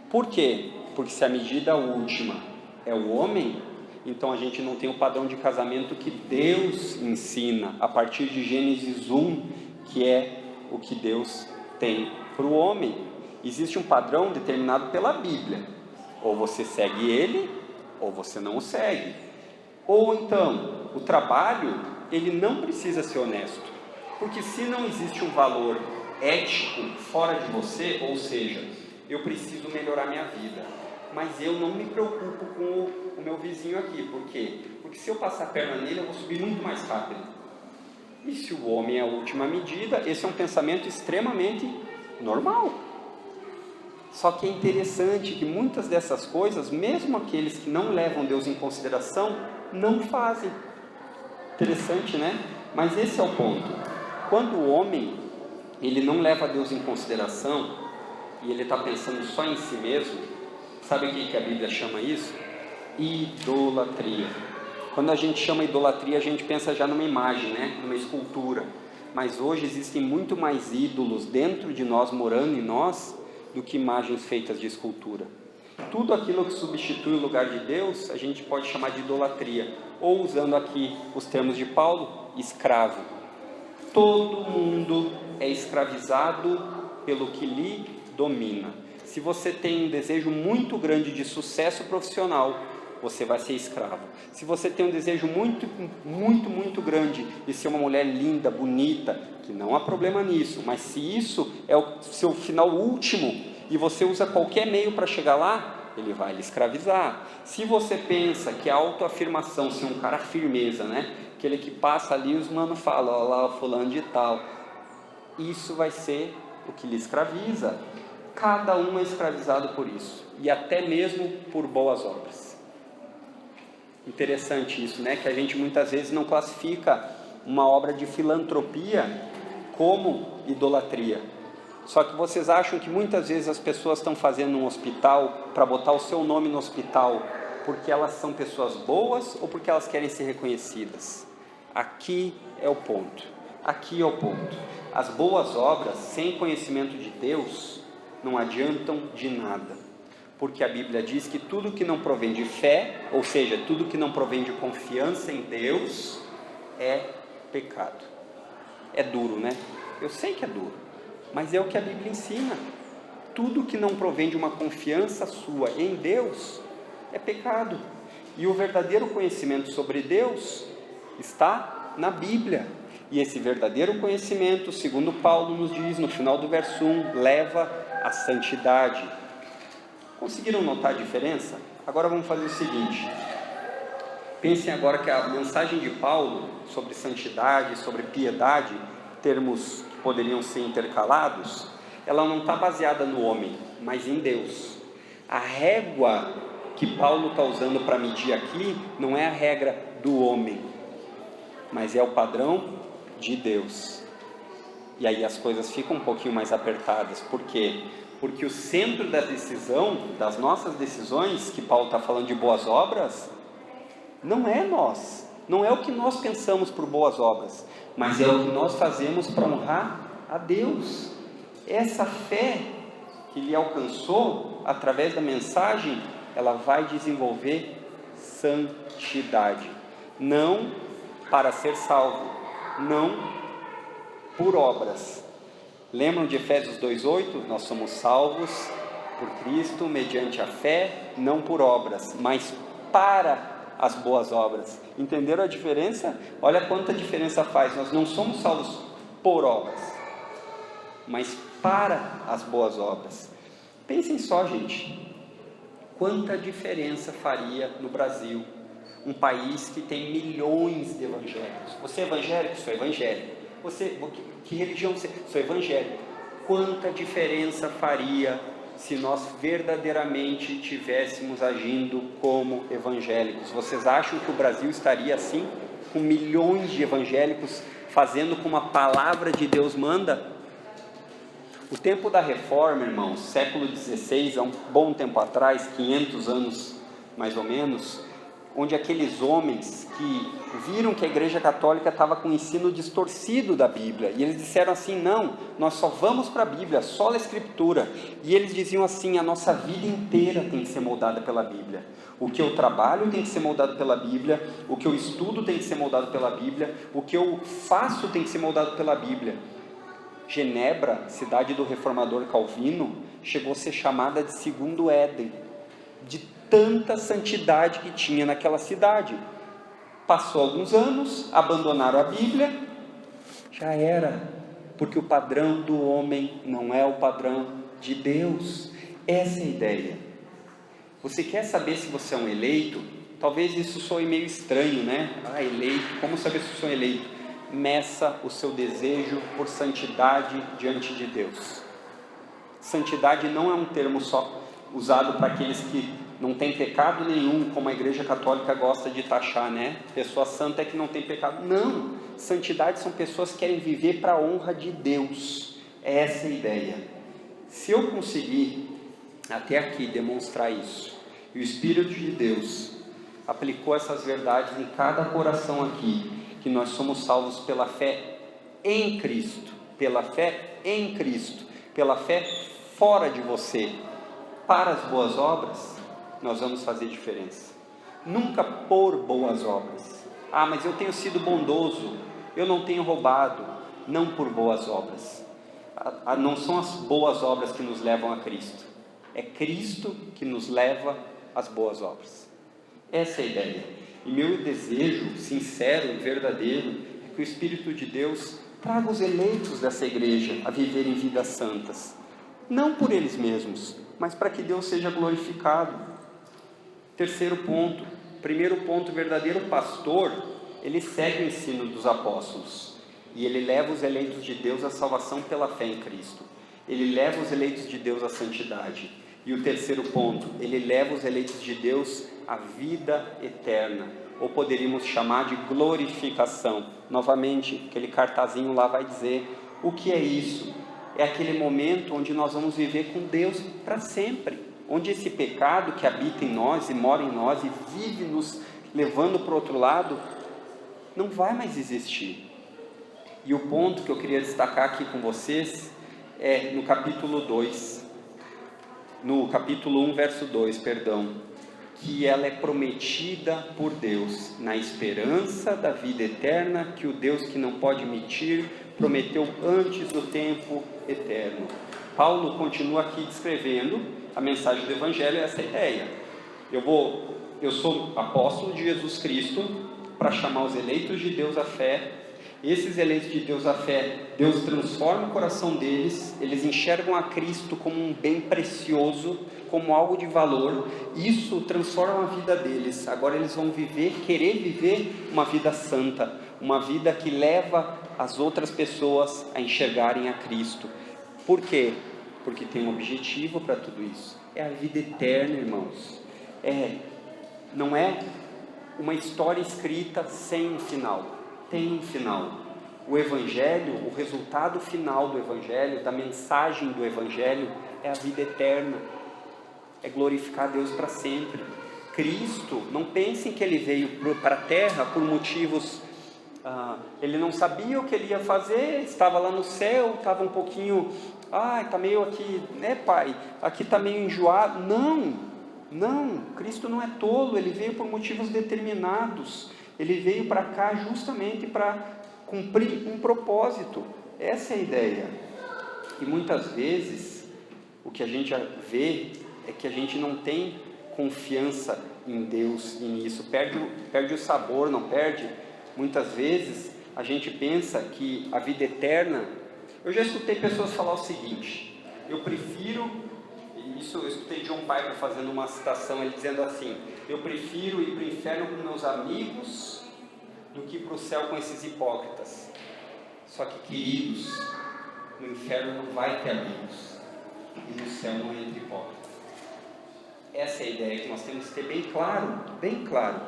Por quê? Porque se a medida última é o homem, então a gente não tem o padrão de casamento que Deus ensina a partir de Gênesis 1, que é o que Deus tem para o homem. Existe um padrão determinado pela Bíblia, ou você segue ele, ou você não o segue. Ou então, o trabalho, ele não precisa ser honesto, porque se não existe um valor ético fora de você, ou seja, eu preciso melhorar minha vida, mas eu não me preocupo com o meu vizinho aqui. Por quê? Porque se eu passar a perna nele, eu vou subir muito mais rápido. E se o homem é a última medida, esse é um pensamento extremamente normal. Só que é interessante que muitas dessas coisas, mesmo aqueles que não levam Deus em consideração, não fazem. Interessante, né? Mas esse é o ponto. Quando o homem, ele não leva Deus em consideração, e ele está pensando só em si mesmo, sabe o que a Bíblia chama isso? Idolatria. Quando a gente chama idolatria, a gente pensa já numa imagem, né? Numa escultura. Mas hoje existem muito mais ídolos dentro de nós, morando em nós, do que imagens feitas de escultura. Tudo aquilo que substitui o lugar de Deus, a gente pode chamar de idolatria. Ou, usando aqui os termos de Paulo, escravo. Todo mundo é escravizado pelo que lhe domina. Se você tem um desejo muito grande de sucesso profissional, você vai ser escravo. Se você tem um desejo muito grande de ser uma mulher linda, bonita, que não há problema nisso, mas se isso é o seu final último e você usa qualquer meio para chegar lá, ele vai lhe escravizar. Se você pensa que a autoafirmação, ser um cara firmeza, né? Aquele que passa ali e os manos falam, ó lá, fulano de tal, isso vai ser o que lhe escraviza. Cada um é escravizado por isso, e até mesmo por boas obras. Interessante isso, né? Que a gente muitas vezes não classifica uma obra de filantropia como idolatria. Só que vocês acham que muitas vezes as pessoas estão fazendo um hospital para botar o seu nome no hospital porque elas são pessoas boas ou porque elas querem ser reconhecidas? Aqui é o ponto. Aqui é o ponto. As boas obras sem conhecimento de Deus não adiantam de nada. Porque a Bíblia diz que tudo que não provém de fé, ou seja, tudo que não provém de confiança em Deus, é pecado. É duro, né? Eu sei que é duro, mas é o que a Bíblia ensina. Tudo que não provém de uma confiança sua em Deus, é pecado. E o verdadeiro conhecimento sobre Deus está na Bíblia. E esse verdadeiro conhecimento, segundo Paulo nos diz no final do verso 1, leva à santidade. Conseguiram notar a diferença? Agora vamos fazer o seguinte. Pensem agora que a mensagem de Paulo sobre santidade, sobre piedade, termos que poderiam ser intercalados, ela não está baseada no homem, mas em Deus. A régua que Paulo está usando para medir aqui não é a regra do homem, mas é o padrão de Deus. E aí as coisas ficam um pouquinho mais apertadas. Por quê? Porque o centro da decisão, das nossas decisões, que Paulo está falando de boas obras, não é nós, não é o que nós pensamos por boas obras, mas é o que nós fazemos para honrar a Deus. Essa fé que lhe alcançou através da mensagem, ela vai desenvolver santidade, não para ser salvo, não por obras. Lembram de Efésios 2,8? Nós somos salvos por Cristo mediante a fé, não por obras, mas para as boas obras. Entenderam a diferença? Olha quanta diferença faz. Nós não somos salvos por obras, mas para as boas obras. Pensem só, gente, quanta diferença faria no Brasil, um país que tem milhões de evangélicos. Você é evangélico? Sou evangélico. Você, que religião você? Sou evangélico. Quanta diferença faria se nós verdadeiramente estivéssemos agindo como evangélicos? Vocês acham que o Brasil estaria assim, com milhões de evangélicos, fazendo como a palavra de Deus manda? O tempo da reforma, irmãos, século XVI, há um bom tempo atrás, 500 anos mais ou menos, onde aqueles homens que viram que a Igreja Católica estava com o ensino distorcido da Bíblia, e eles disseram assim, não, nós só vamos para a Bíblia, só a Escritura, e eles diziam assim, a nossa vida inteira tem que ser moldada pela Bíblia, o que eu trabalho tem que ser moldado pela Bíblia, o que eu estudo tem que ser moldado pela Bíblia, o que eu faço tem que ser moldado pela Bíblia. Genebra, cidade do reformador Calvino, chegou a ser chamada de segundo Éden, de tanta santidade que tinha naquela cidade. Passou alguns anos, abandonaram a Bíblia, já era, porque o padrão do homem não é o padrão de Deus. Essa é a ideia. Você quer saber se você é um eleito? Talvez isso soe meio estranho, né? Eleito, como saber se eu sou eleito? Meça o seu desejo por santidade diante de Deus. Santidade não é um termo só usado para aqueles que não têm pecado nenhum, como a Igreja Católica gosta de taxar, né? Pessoa santa é que não tem pecado. Não! Santidade são pessoas que querem viver para a honra de Deus. É essa a ideia. Se eu conseguir até aqui demonstrar isso, e o Espírito de Deus aplicou essas verdades em cada coração aqui, que nós somos salvos pela fé em Cristo, pela fé em Cristo, pela fé fora de você, para as boas obras, nós vamos fazer diferença. Nunca por boas obras. Mas eu tenho sido bondoso, eu não tenho roubado. Não por boas obras. Não são as boas obras que nos levam a Cristo, é Cristo que nos leva às boas obras. Essa é a ideia. E meu desejo sincero e verdadeiro é que o Espírito de Deus traga os eleitos dessa igreja a viverem vidas santas, não por eles mesmos, mas para que Deus seja glorificado. Terceiro ponto. Primeiro ponto, o verdadeiro pastor, ele segue o ensino dos apóstolos, e ele leva os eleitos de Deus à salvação pela fé em Cristo. Ele leva os eleitos de Deus à santidade. E o terceiro ponto, ele leva os eleitos de Deus à vida eterna, ou poderíamos chamar de glorificação. Novamente, aquele cartazinho lá vai dizer o que é isso. É aquele momento onde nós vamos viver com Deus para sempre, onde esse pecado que habita em nós e mora em nós e vive nos levando para o outro lado, não vai mais existir. E o ponto que eu queria destacar aqui com vocês é no capítulo 2, no capítulo 1, verso 2, que ela é prometida por Deus, na esperança da vida eterna, que o Deus que não pode mentir, prometeu antes do tempo eterno. Paulo continua aqui descrevendo a mensagem do Evangelho, essa ideia. Eu sou apóstolo de Jesus Cristo, para chamar os eleitos de Deus à fé. Esses eleitos de Deus à fé, Deus transforma o coração deles, eles enxergam a Cristo como um bem precioso, como algo de valor, isso transforma a vida deles. Agora eles vão querer viver uma vida santa, uma vida que leva as outras pessoas a enxergarem a Cristo. Por quê? Porque tem um objetivo para tudo isso, é a vida eterna, irmãos. Não é uma história escrita sem um final. Tem um final. O Evangelho, o resultado final do Evangelho, da mensagem do Evangelho, é a vida eterna, é glorificar Deus para sempre. Cristo, não pensem que ele veio para a terra por motivos, ele não sabia o que ele ia fazer, estava lá no céu, estava um pouquinho, está meio aqui, né, pai, aqui está meio enjoado. Não, Cristo não é tolo, ele veio por motivos determinados. Ele veio para cá justamente para cumprir um propósito. Essa é a ideia. E muitas vezes o que a gente vê é que a gente não tem confiança em Deus e nisso. Perde o sabor, não perde? Muitas vezes a gente pensa que a vida eterna... Eu já escutei pessoas falar o seguinte: eu prefiro... Isso eu escutei John Piper fazendo uma citação, ele dizendo assim: eu prefiro ir para o inferno com meus amigos do que para o céu com esses hipócritas. Só que, queridos, no inferno não vai ter amigos, e no céu não entra hipócrita. Essa é a ideia que nós temos que ter bem claro.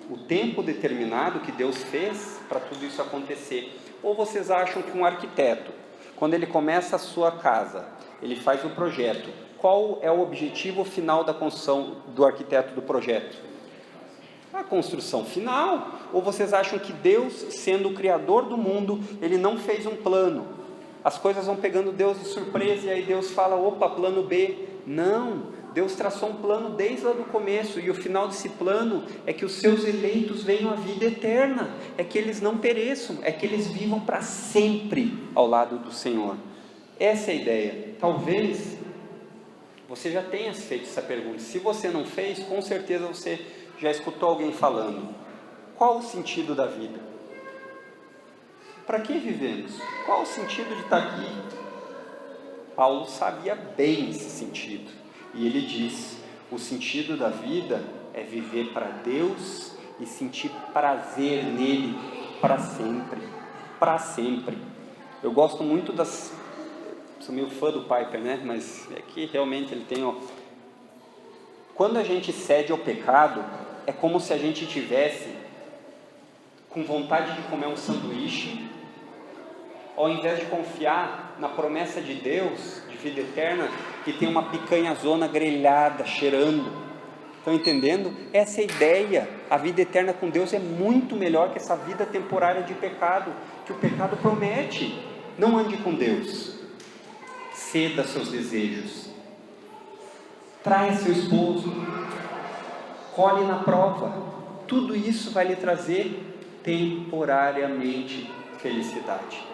O tempo determinado que Deus fez para tudo isso acontecer. Ou vocês acham que um arquiteto, quando ele começa a sua casa, ele faz o projeto, qual é o objetivo final da construção do arquiteto do projeto? A construção final. Ou vocês acham que Deus, sendo o criador do mundo, ele não fez um plano? As coisas vão pegando Deus de surpresa e aí Deus fala, opa, plano B. Não, Deus traçou um plano desde lá do começo, e o final desse plano é que os seus eleitos venham à vida eterna, é que eles não pereçam, é que eles vivam para sempre ao lado do Senhor. Essa é a ideia. Talvez você já tenha feito essa pergunta. Se você não fez, com certeza você já escutou alguém falando: qual o sentido da vida? Para que vivemos? Qual o sentido de estar aqui? Paulo sabia bem esse sentido, e ele diz: O sentido da vida é viver para Deus e sentir prazer nele para sempre. Para sempre. Eu gosto muito sou meio fã do Piper, né? Mas é que realmente ele tem, quando a gente cede ao pecado, é como se a gente tivesse com vontade de comer um sanduíche, ao invés de confiar na promessa de Deus, de vida eterna, que tem uma picanhazona grelhada, cheirando. Estão entendendo? Essa é a ideia. A vida eterna com Deus é muito melhor que essa vida temporária de pecado, que o pecado promete. Não ande com Deus. Ceda seus desejos. Traia seu esposo. Colhe na prova. Tudo isso vai lhe trazer temporariamente felicidade.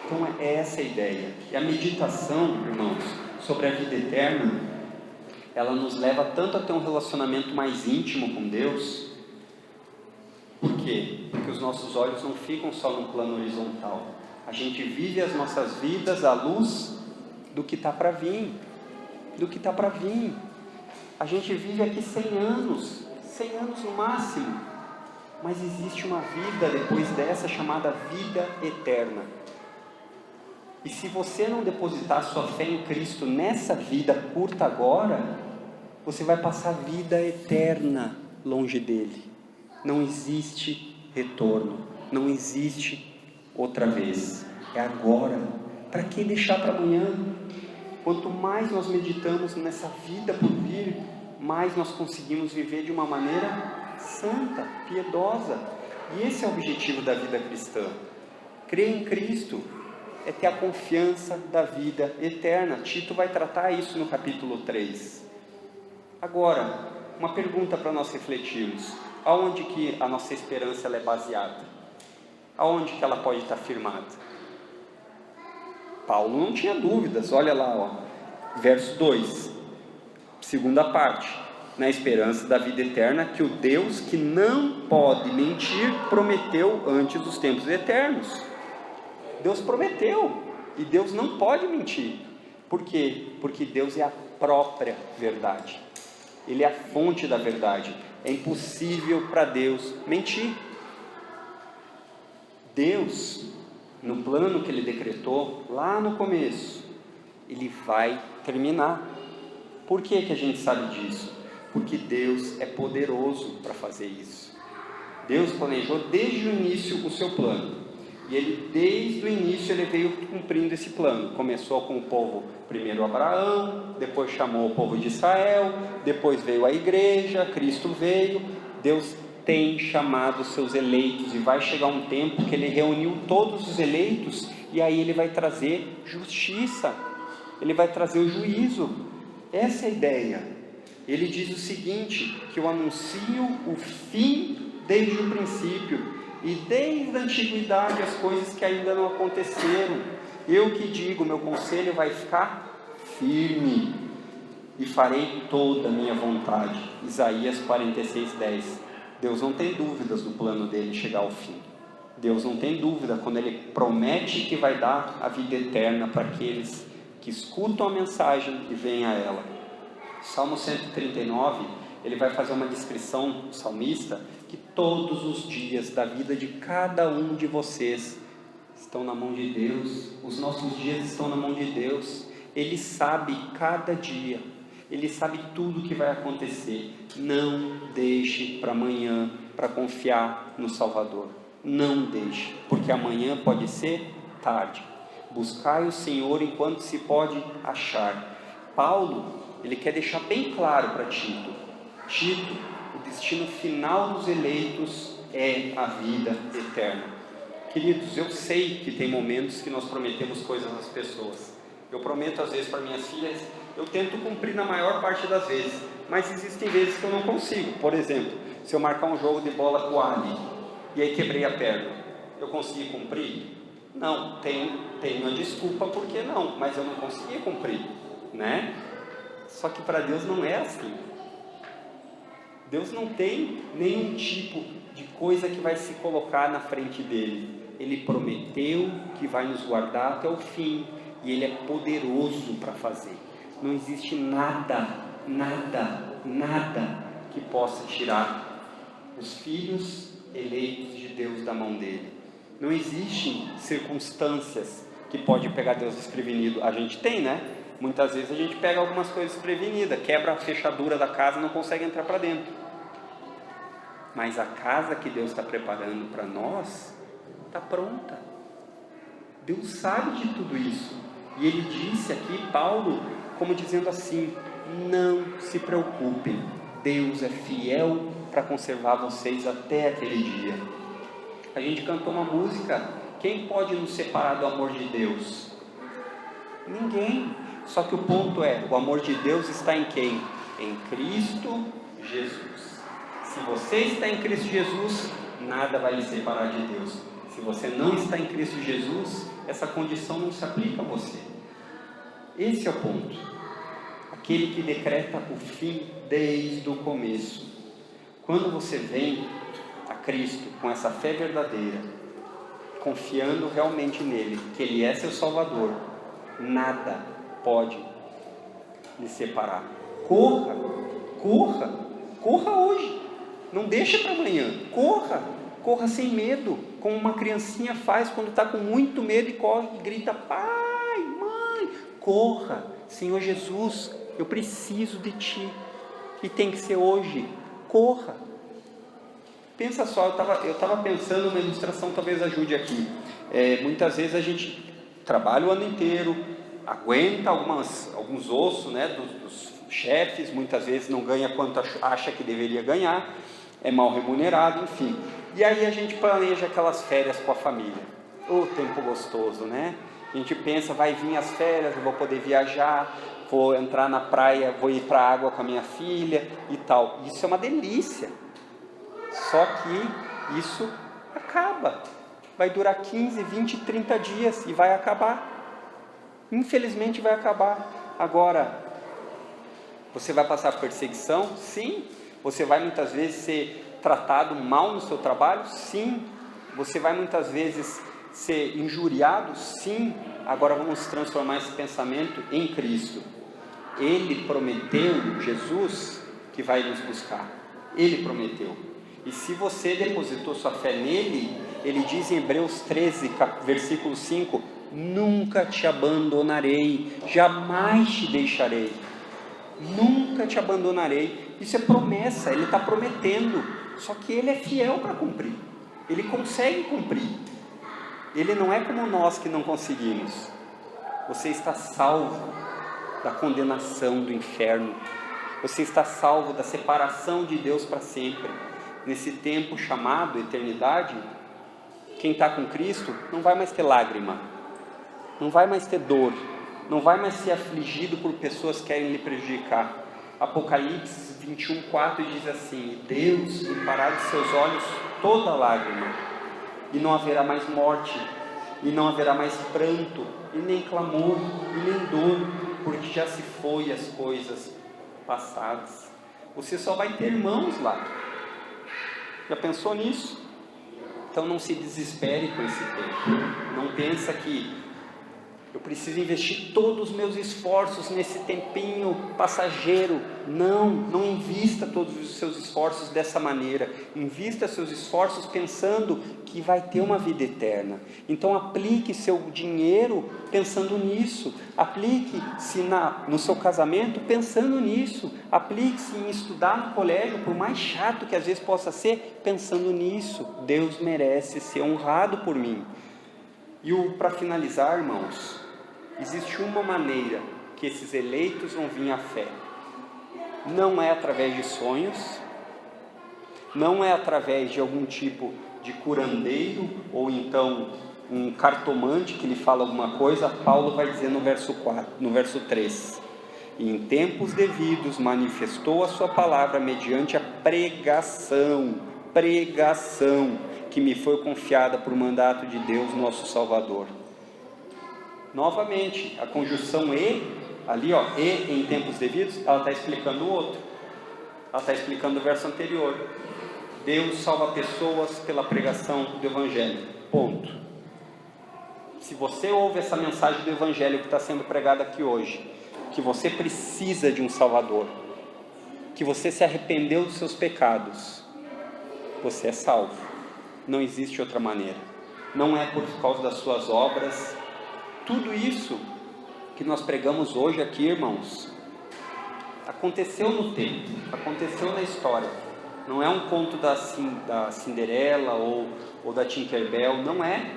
Então é essa a ideia. E a meditação, irmãos, sobre a vida eterna, ela nos leva tanto a ter um relacionamento mais íntimo com Deus. Por quê? Porque os nossos olhos não ficam só no plano horizontal. A gente vive as nossas vidas à luz do que está para vir. Do que está para vir. A gente vive aqui 100 anos no máximo. Mas existe uma vida depois dessa chamada vida eterna. E se você não depositar sua fé em Cristo nessa vida curta agora, você vai passar a vida eterna longe dele. Não existe retorno, não existe outra vez. É agora. Para que deixar para amanhã? Quanto mais nós meditamos nessa vida por vir, mais nós conseguimos viver de uma maneira santa, piedosa. E esse é o objetivo da vida cristã. Crer em Cristo é ter a confiança da vida eterna. Tito vai tratar isso no capítulo 3. Agora, uma pergunta para nós refletirmos. Aonde que a nossa esperança ela é baseada? Aonde que ela pode estar firmada? Paulo não tinha dúvidas. Olha lá, verso 2, segunda parte. Na esperança da vida eterna, que o Deus que não pode mentir, prometeu antes dos tempos eternos. Deus prometeu, e Deus não pode mentir. Por quê? Porque Deus é a própria verdade. Ele é a fonte da verdade. É impossível para Deus mentir. Deus, no plano que Ele decretou, lá no começo, Ele vai terminar. Por que que a gente sabe disso? Porque Deus é poderoso para fazer isso. Deus planejou desde o início o seu plano. E Ele, desde o início, Ele veio cumprindo esse plano. Começou com o povo, primeiro Abraão, depois chamou o povo de Israel, depois veio a igreja, Cristo veio. Deus tem chamado os seus eleitos, e vai chegar um tempo que Ele reuniu todos os eleitos, e aí Ele vai trazer justiça, Ele vai trazer o juízo. Essa é a ideia. Ele diz o seguinte, que eu anuncio o fim desde o princípio, e desde a antiguidade as coisas que ainda não aconteceram. Eu que digo, meu conselho vai ficar firme, e farei toda a minha vontade. Isaías 46:10. Deus não tem dúvidas do plano dele chegar ao fim. Deus não tem dúvida quando Ele promete que vai dar a vida eterna para aqueles que escutam a mensagem e vêm a ela. Salmo 139, ele vai fazer uma descrição, o salmista, que todos os dias da vida de cada um de vocês estão na mão de Deus. Os nossos dias estão na mão de Deus. Ele sabe cada dia, Ele sabe tudo que vai acontecer. Não deixe para amanhã para confiar no Salvador. Não deixe, porque amanhã pode ser tarde. Buscai o Senhor enquanto se pode achar. Paulo, ele quer deixar bem claro para Tito: Tito, o destino final dos eleitos é a vida eterna. Queridos, eu sei que tem momentos que nós prometemos coisas às pessoas. Eu prometo às vezes para minhas filhas, eu tento cumprir na maior parte das vezes, mas existem vezes que eu não consigo. Por exemplo, se eu marcar um jogo de bola com o Ali, e aí quebrei a perna, eu consegui cumprir? Não, tenho a desculpa porque não, mas eu não consegui cumprir, né? Só que para Deus não é assim. Deus não tem nenhum tipo de coisa que vai se colocar na frente dele. Ele prometeu que vai nos guardar até o fim, e Ele é poderoso para fazer. Não existe nada nada que possa tirar os filhos eleitos de Deus da mão dele. Não existem circunstâncias que pode pegar Deus desprevenido. A gente tem, né? Muitas vezes a gente pega algumas coisas desprevenidas, quebra a fechadura da casa e não consegue entrar para dentro. Mas a casa que Deus está preparando para nós está pronta. Deus sabe de tudo isso. E ele disse aqui, Paulo, como dizendo assim: não se preocupem, Deus é fiel para conservar vocês até aquele dia. A gente cantou uma música: quem pode nos separar do amor de Deus? Ninguém. Só que o ponto é, o amor de Deus está em quem? Em Cristo Jesus. Se você está em Cristo Jesus, nada vai lhe separar de Deus. Se você não está em Cristo Jesus, essa condição não se aplica a você. Esse é o ponto. Aquele que decreta o fim desde o começo. Quando você vem a Cristo com essa fé verdadeira, confiando realmente nele, que ele é seu Salvador, nada pode lhe separar. Corra, corra, corra hoje. Não deixa para amanhã. Corra, corra sem medo, como uma criancinha faz quando está com muito medo e corre e grita: pai, mãe. Corra, Senhor Jesus, eu preciso de ti. E tem que ser hoje. Corra. Pensa só, eu estava pensando, uma ilustração talvez ajude aqui. Muitas vezes a gente trabalha o ano inteiro, aguenta alguns ossos, né, dos chefes, muitas vezes não ganha quanto acha que deveria ganhar, é mal remunerado, enfim. E aí a gente planeja aquelas férias com a família. O tempo gostoso, né? A gente pensa, vai vir as férias, eu vou poder viajar, vou entrar na praia, vou ir para a água com a minha filha e tal. Isso é uma delícia. Só que isso acaba. Vai durar 15, 20, 30 dias e vai acabar. Infelizmente vai acabar. Agora, você vai passar perseguição? Sim. Você vai muitas vezes ser tratado mal no seu trabalho? Sim. Você vai muitas vezes ser injuriado? Sim. Agora vamos transformar esse pensamento em Cristo. Ele prometeu, Jesus, que vai nos buscar. Ele prometeu. E se você depositou sua fé nele, ele diz em Hebreus 13, versículo 5: nunca te abandonarei, jamais te deixarei. Nunca te abandonarei. Isso é promessa, ele está prometendo. Só que ele é fiel para cumprir. Ele consegue cumprir. Ele não é como nós que não conseguimos. Você está salvo da condenação do inferno. Você está salvo da separação de Deus para sempre. Nesse tempo chamado eternidade, quem está com Cristo não vai mais ter lágrima, não vai mais ter dor, não vai mais ser afligido por pessoas que querem lhe prejudicar. Apocalipse 21:4 diz assim: Deus limpará de seus olhos toda lágrima, e não haverá mais morte, e não haverá mais pranto, e nem clamor, e nem dor, porque já se foi as coisas passadas. Você só vai ter irmãos lá. Já pensou nisso? Então não se desespere com esse tempo. Não pensa que eu preciso investir todos os meus esforços nesse tempinho passageiro. Não invista todos os seus esforços dessa maneira. Invista seus esforços pensando que vai ter uma vida eterna. Então aplique seu dinheiro pensando nisso. Aplique-se no seu casamento pensando nisso. Aplique-se em estudar no colégio, por mais chato que às vezes possa ser, pensando nisso. Deus merece ser honrado por mim. E para finalizar, irmãos, existe uma maneira que esses eleitos vão vir à fé. Não é através de sonhos, não é através de algum tipo de curandeiro, ou então um cartomante que lhe fala alguma coisa. Paulo vai dizer no verso 3: e em tempos devidos manifestou a sua palavra mediante a pregação que me foi confiada por mandato de Deus nosso Salvador. Novamente, a conjunção e, ali e em tempos devidos, ela está explicando o outro. Ela está explicando o verso anterior. Deus salva pessoas pela pregação do Evangelho. Ponto. Se você ouve essa mensagem do Evangelho que está sendo pregada aqui hoje, que você precisa de um Salvador, que você se arrependeu dos seus pecados, você é salvo. Não existe outra maneira. Não é por causa das suas obras. Tudo isso que nós pregamos hoje aqui, irmãos, aconteceu no tempo, aconteceu na história. Não é um conto da Cinderela ou da Tinkerbell, não é.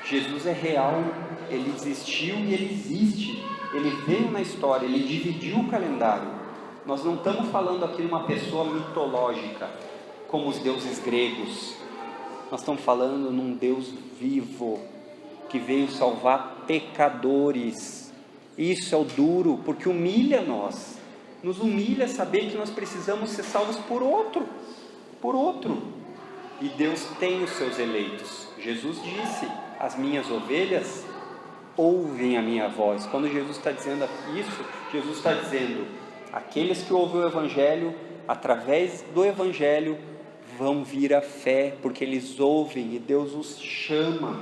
Jesus é real, ele existiu e ele existe. Ele veio na história, ele dividiu o calendário. Nós não estamos falando aqui de uma pessoa mitológica, como os deuses gregos. Nós estamos falando num Deus vivo, que veio salvar pecadores. Isso é o duro, porque humilha nós. Nos humilha saber que nós precisamos ser salvos por outro. E Deus tem os seus eleitos. Jesus disse: as minhas ovelhas ouvem a minha voz. Quando Jesus está dizendo isso, Jesus está dizendo: aqueles que ouvem o Evangelho, através do Evangelho, vão vir à fé, porque eles ouvem e Deus os chama.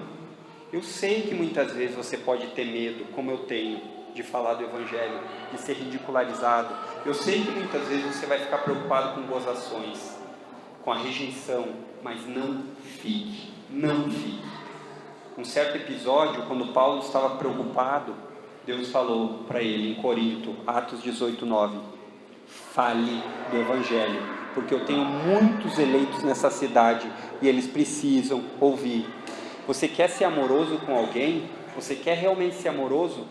Eu sei que muitas vezes você pode ter medo, como eu tenho, de falar do Evangelho, de ser ridicularizado. Eu sei que muitas vezes você vai ficar preocupado com gozações, com a rejeição, mas não fique. Um certo episódio, quando Paulo estava preocupado, Deus falou para ele em Corinto, Atos 18:9, fale do Evangelho, porque eu tenho muitos eleitos nessa cidade e eles precisam ouvir. Você quer ser amoroso com alguém? Você quer realmente ser amoroso?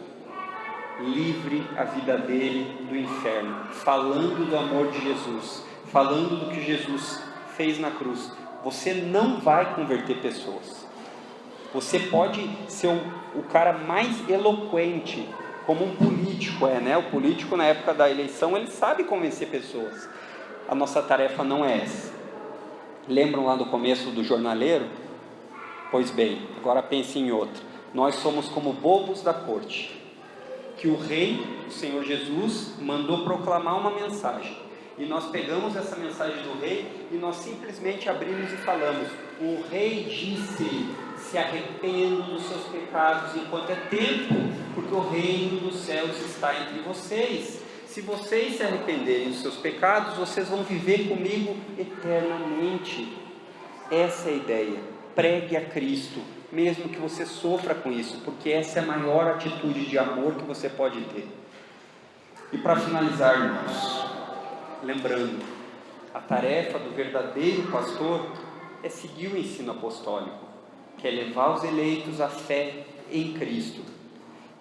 Livre a vida dele do inferno, falando do amor de Jesus, falando do que Jesus fez na cruz. Você não vai converter pessoas. Você pode ser o cara mais eloquente, como um político né? O político, na época da eleição, ele sabe convencer pessoas. A nossa tarefa não é essa. Lembram lá do começo do jornaleiro? Pois bem, agora pense em outra. Nós somos como bobos da corte, que o rei, o Senhor Jesus, mandou proclamar uma mensagem. E nós pegamos essa mensagem do rei e nós simplesmente abrimos e falamos: o rei disse, se arrependam dos seus pecados enquanto é tempo, porque o reino dos céus está entre vocês. Se vocês se arrependerem dos seus pecados, vocês vão viver comigo eternamente. Essa é a ideia. Pregue a Cristo, mesmo que você sofra com isso, porque essa é a maior atitude de amor que você pode ter. E para finalizar, irmãos, lembrando, a tarefa do verdadeiro pastor é seguir o ensino apostólico, que é levar os eleitos à fé em Cristo.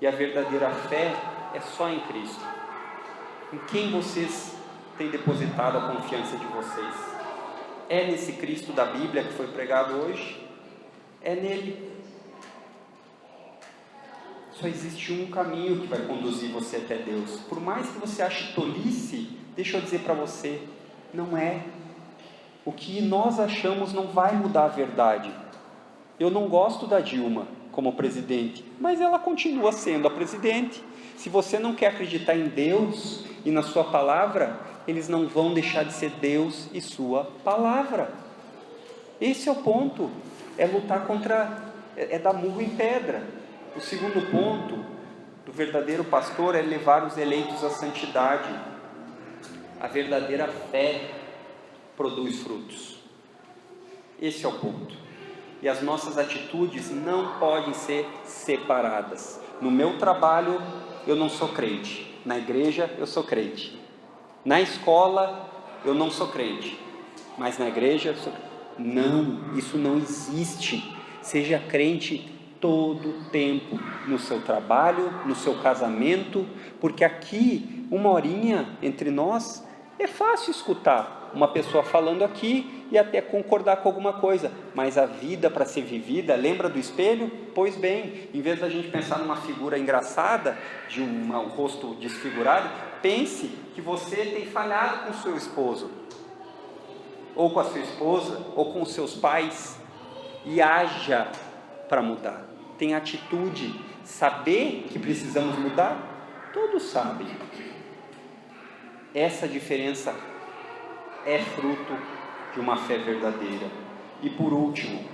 E a verdadeira fé é só em Cristo. Em quem vocês têm depositado a confiança de vocês? É nesse Cristo da Bíblia que foi pregado hoje? É nele. Só existe um caminho que vai conduzir você até Deus. Por mais que você ache tolice, deixa eu dizer para você, não é. O que nós achamos não vai mudar a verdade. Eu não gosto da Dilma como presidente, mas ela continua sendo a presidente. Se você não quer acreditar em Deus e na sua palavra, eles não vão deixar de ser Deus e sua palavra. Esse é o ponto. É lutar contra, é dar murro em pedra. O segundo ponto do verdadeiro pastor é levar os eleitos à santidade. A verdadeira fé produz frutos. Esse é o ponto. E as nossas atitudes não podem ser separadas. No meu trabalho, eu não sou crente. Na igreja, eu sou crente. Na escola, eu não sou crente. Mas na igreja, eu sou crente. Não, isso não existe. Seja crente todo o tempo, no seu trabalho, no seu casamento, porque aqui, uma horinha entre nós, é fácil escutar uma pessoa falando aqui e até concordar com alguma coisa, mas a vida para ser vivida, lembra do espelho? Pois bem, em vez da gente pensar numa figura engraçada, de um rosto desfigurado, pense que você tem falhado com o seu esposo, ou com a sua esposa, ou com os seus pais, e haja para mudar. Tem atitude. Saber que precisamos mudar, todos sabem. Essa diferença é fruto de uma fé verdadeira. E por último,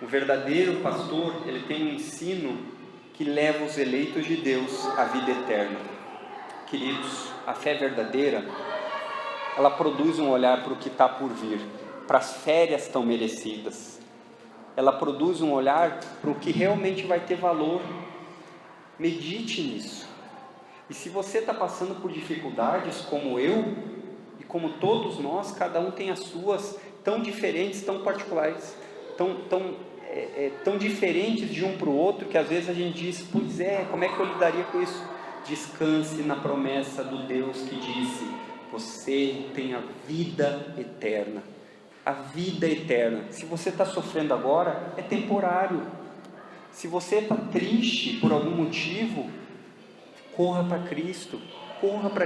o verdadeiro pastor, ele tem um ensino que leva os eleitos de Deus à vida eterna. Queridos, a fé verdadeira ela produz um olhar para o que está por vir, para as férias tão merecidas. Ela produz um olhar para o que realmente vai ter valor. Medite nisso. E se você está passando por dificuldades como eu, e como todos nós, cada um tem as suas, tão diferentes, tão particulares, tão diferentes de um para o outro, que às vezes a gente diz, pois é, como é que eu lidaria com isso? Descanse na promessa do Deus que disse, você tem a vida eterna. A vida eterna. Se você está sofrendo agora, é temporário. Se você está triste por algum motivo, corra para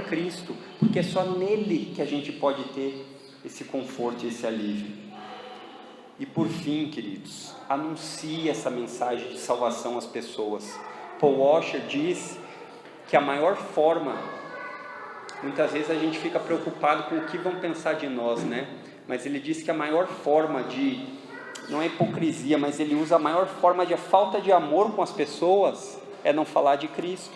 Cristo, porque é só nele que a gente pode ter esse conforto e esse alívio. E por fim, queridos, anuncie essa mensagem de salvação às pessoas. Paul Washer diz que a maior forma, muitas vezes a gente fica preocupado com o que vão pensar de nós, né? Mas ele diz que a maior forma não é hipocrisia, mas ele usa a maior forma de falta de amor com as pessoas, é não falar de Cristo.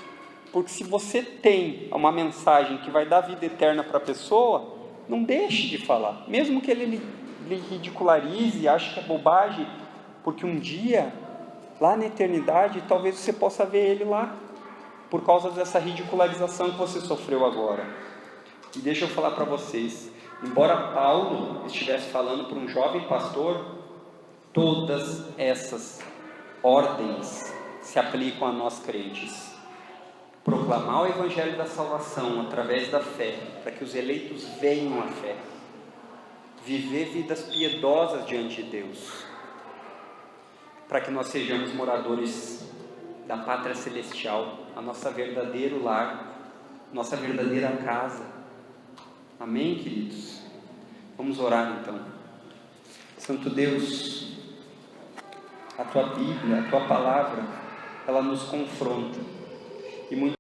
Porque se você tem uma mensagem que vai dar vida eterna para a pessoa, não deixe de falar, mesmo que ele lhe ridicularize e ache que é bobagem, porque um dia, lá na eternidade, talvez você possa ver ele lá, por causa dessa ridicularização que você sofreu agora. E deixa eu falar para vocês, embora Paulo estivesse falando para um jovem pastor, todas essas ordens se aplicam a nós crentes. Proclamar o Evangelho da salvação através da fé, para que os eleitos venham à fé. Viver vidas piedosas diante de Deus, para que nós sejamos moradores da pátria celestial, a nossa verdadeiro lar, nossa verdadeira casa. Amém, queridos? Vamos orar então. Santo Deus, a Tua Bíblia, a Tua Palavra, ela nos confronta. E muito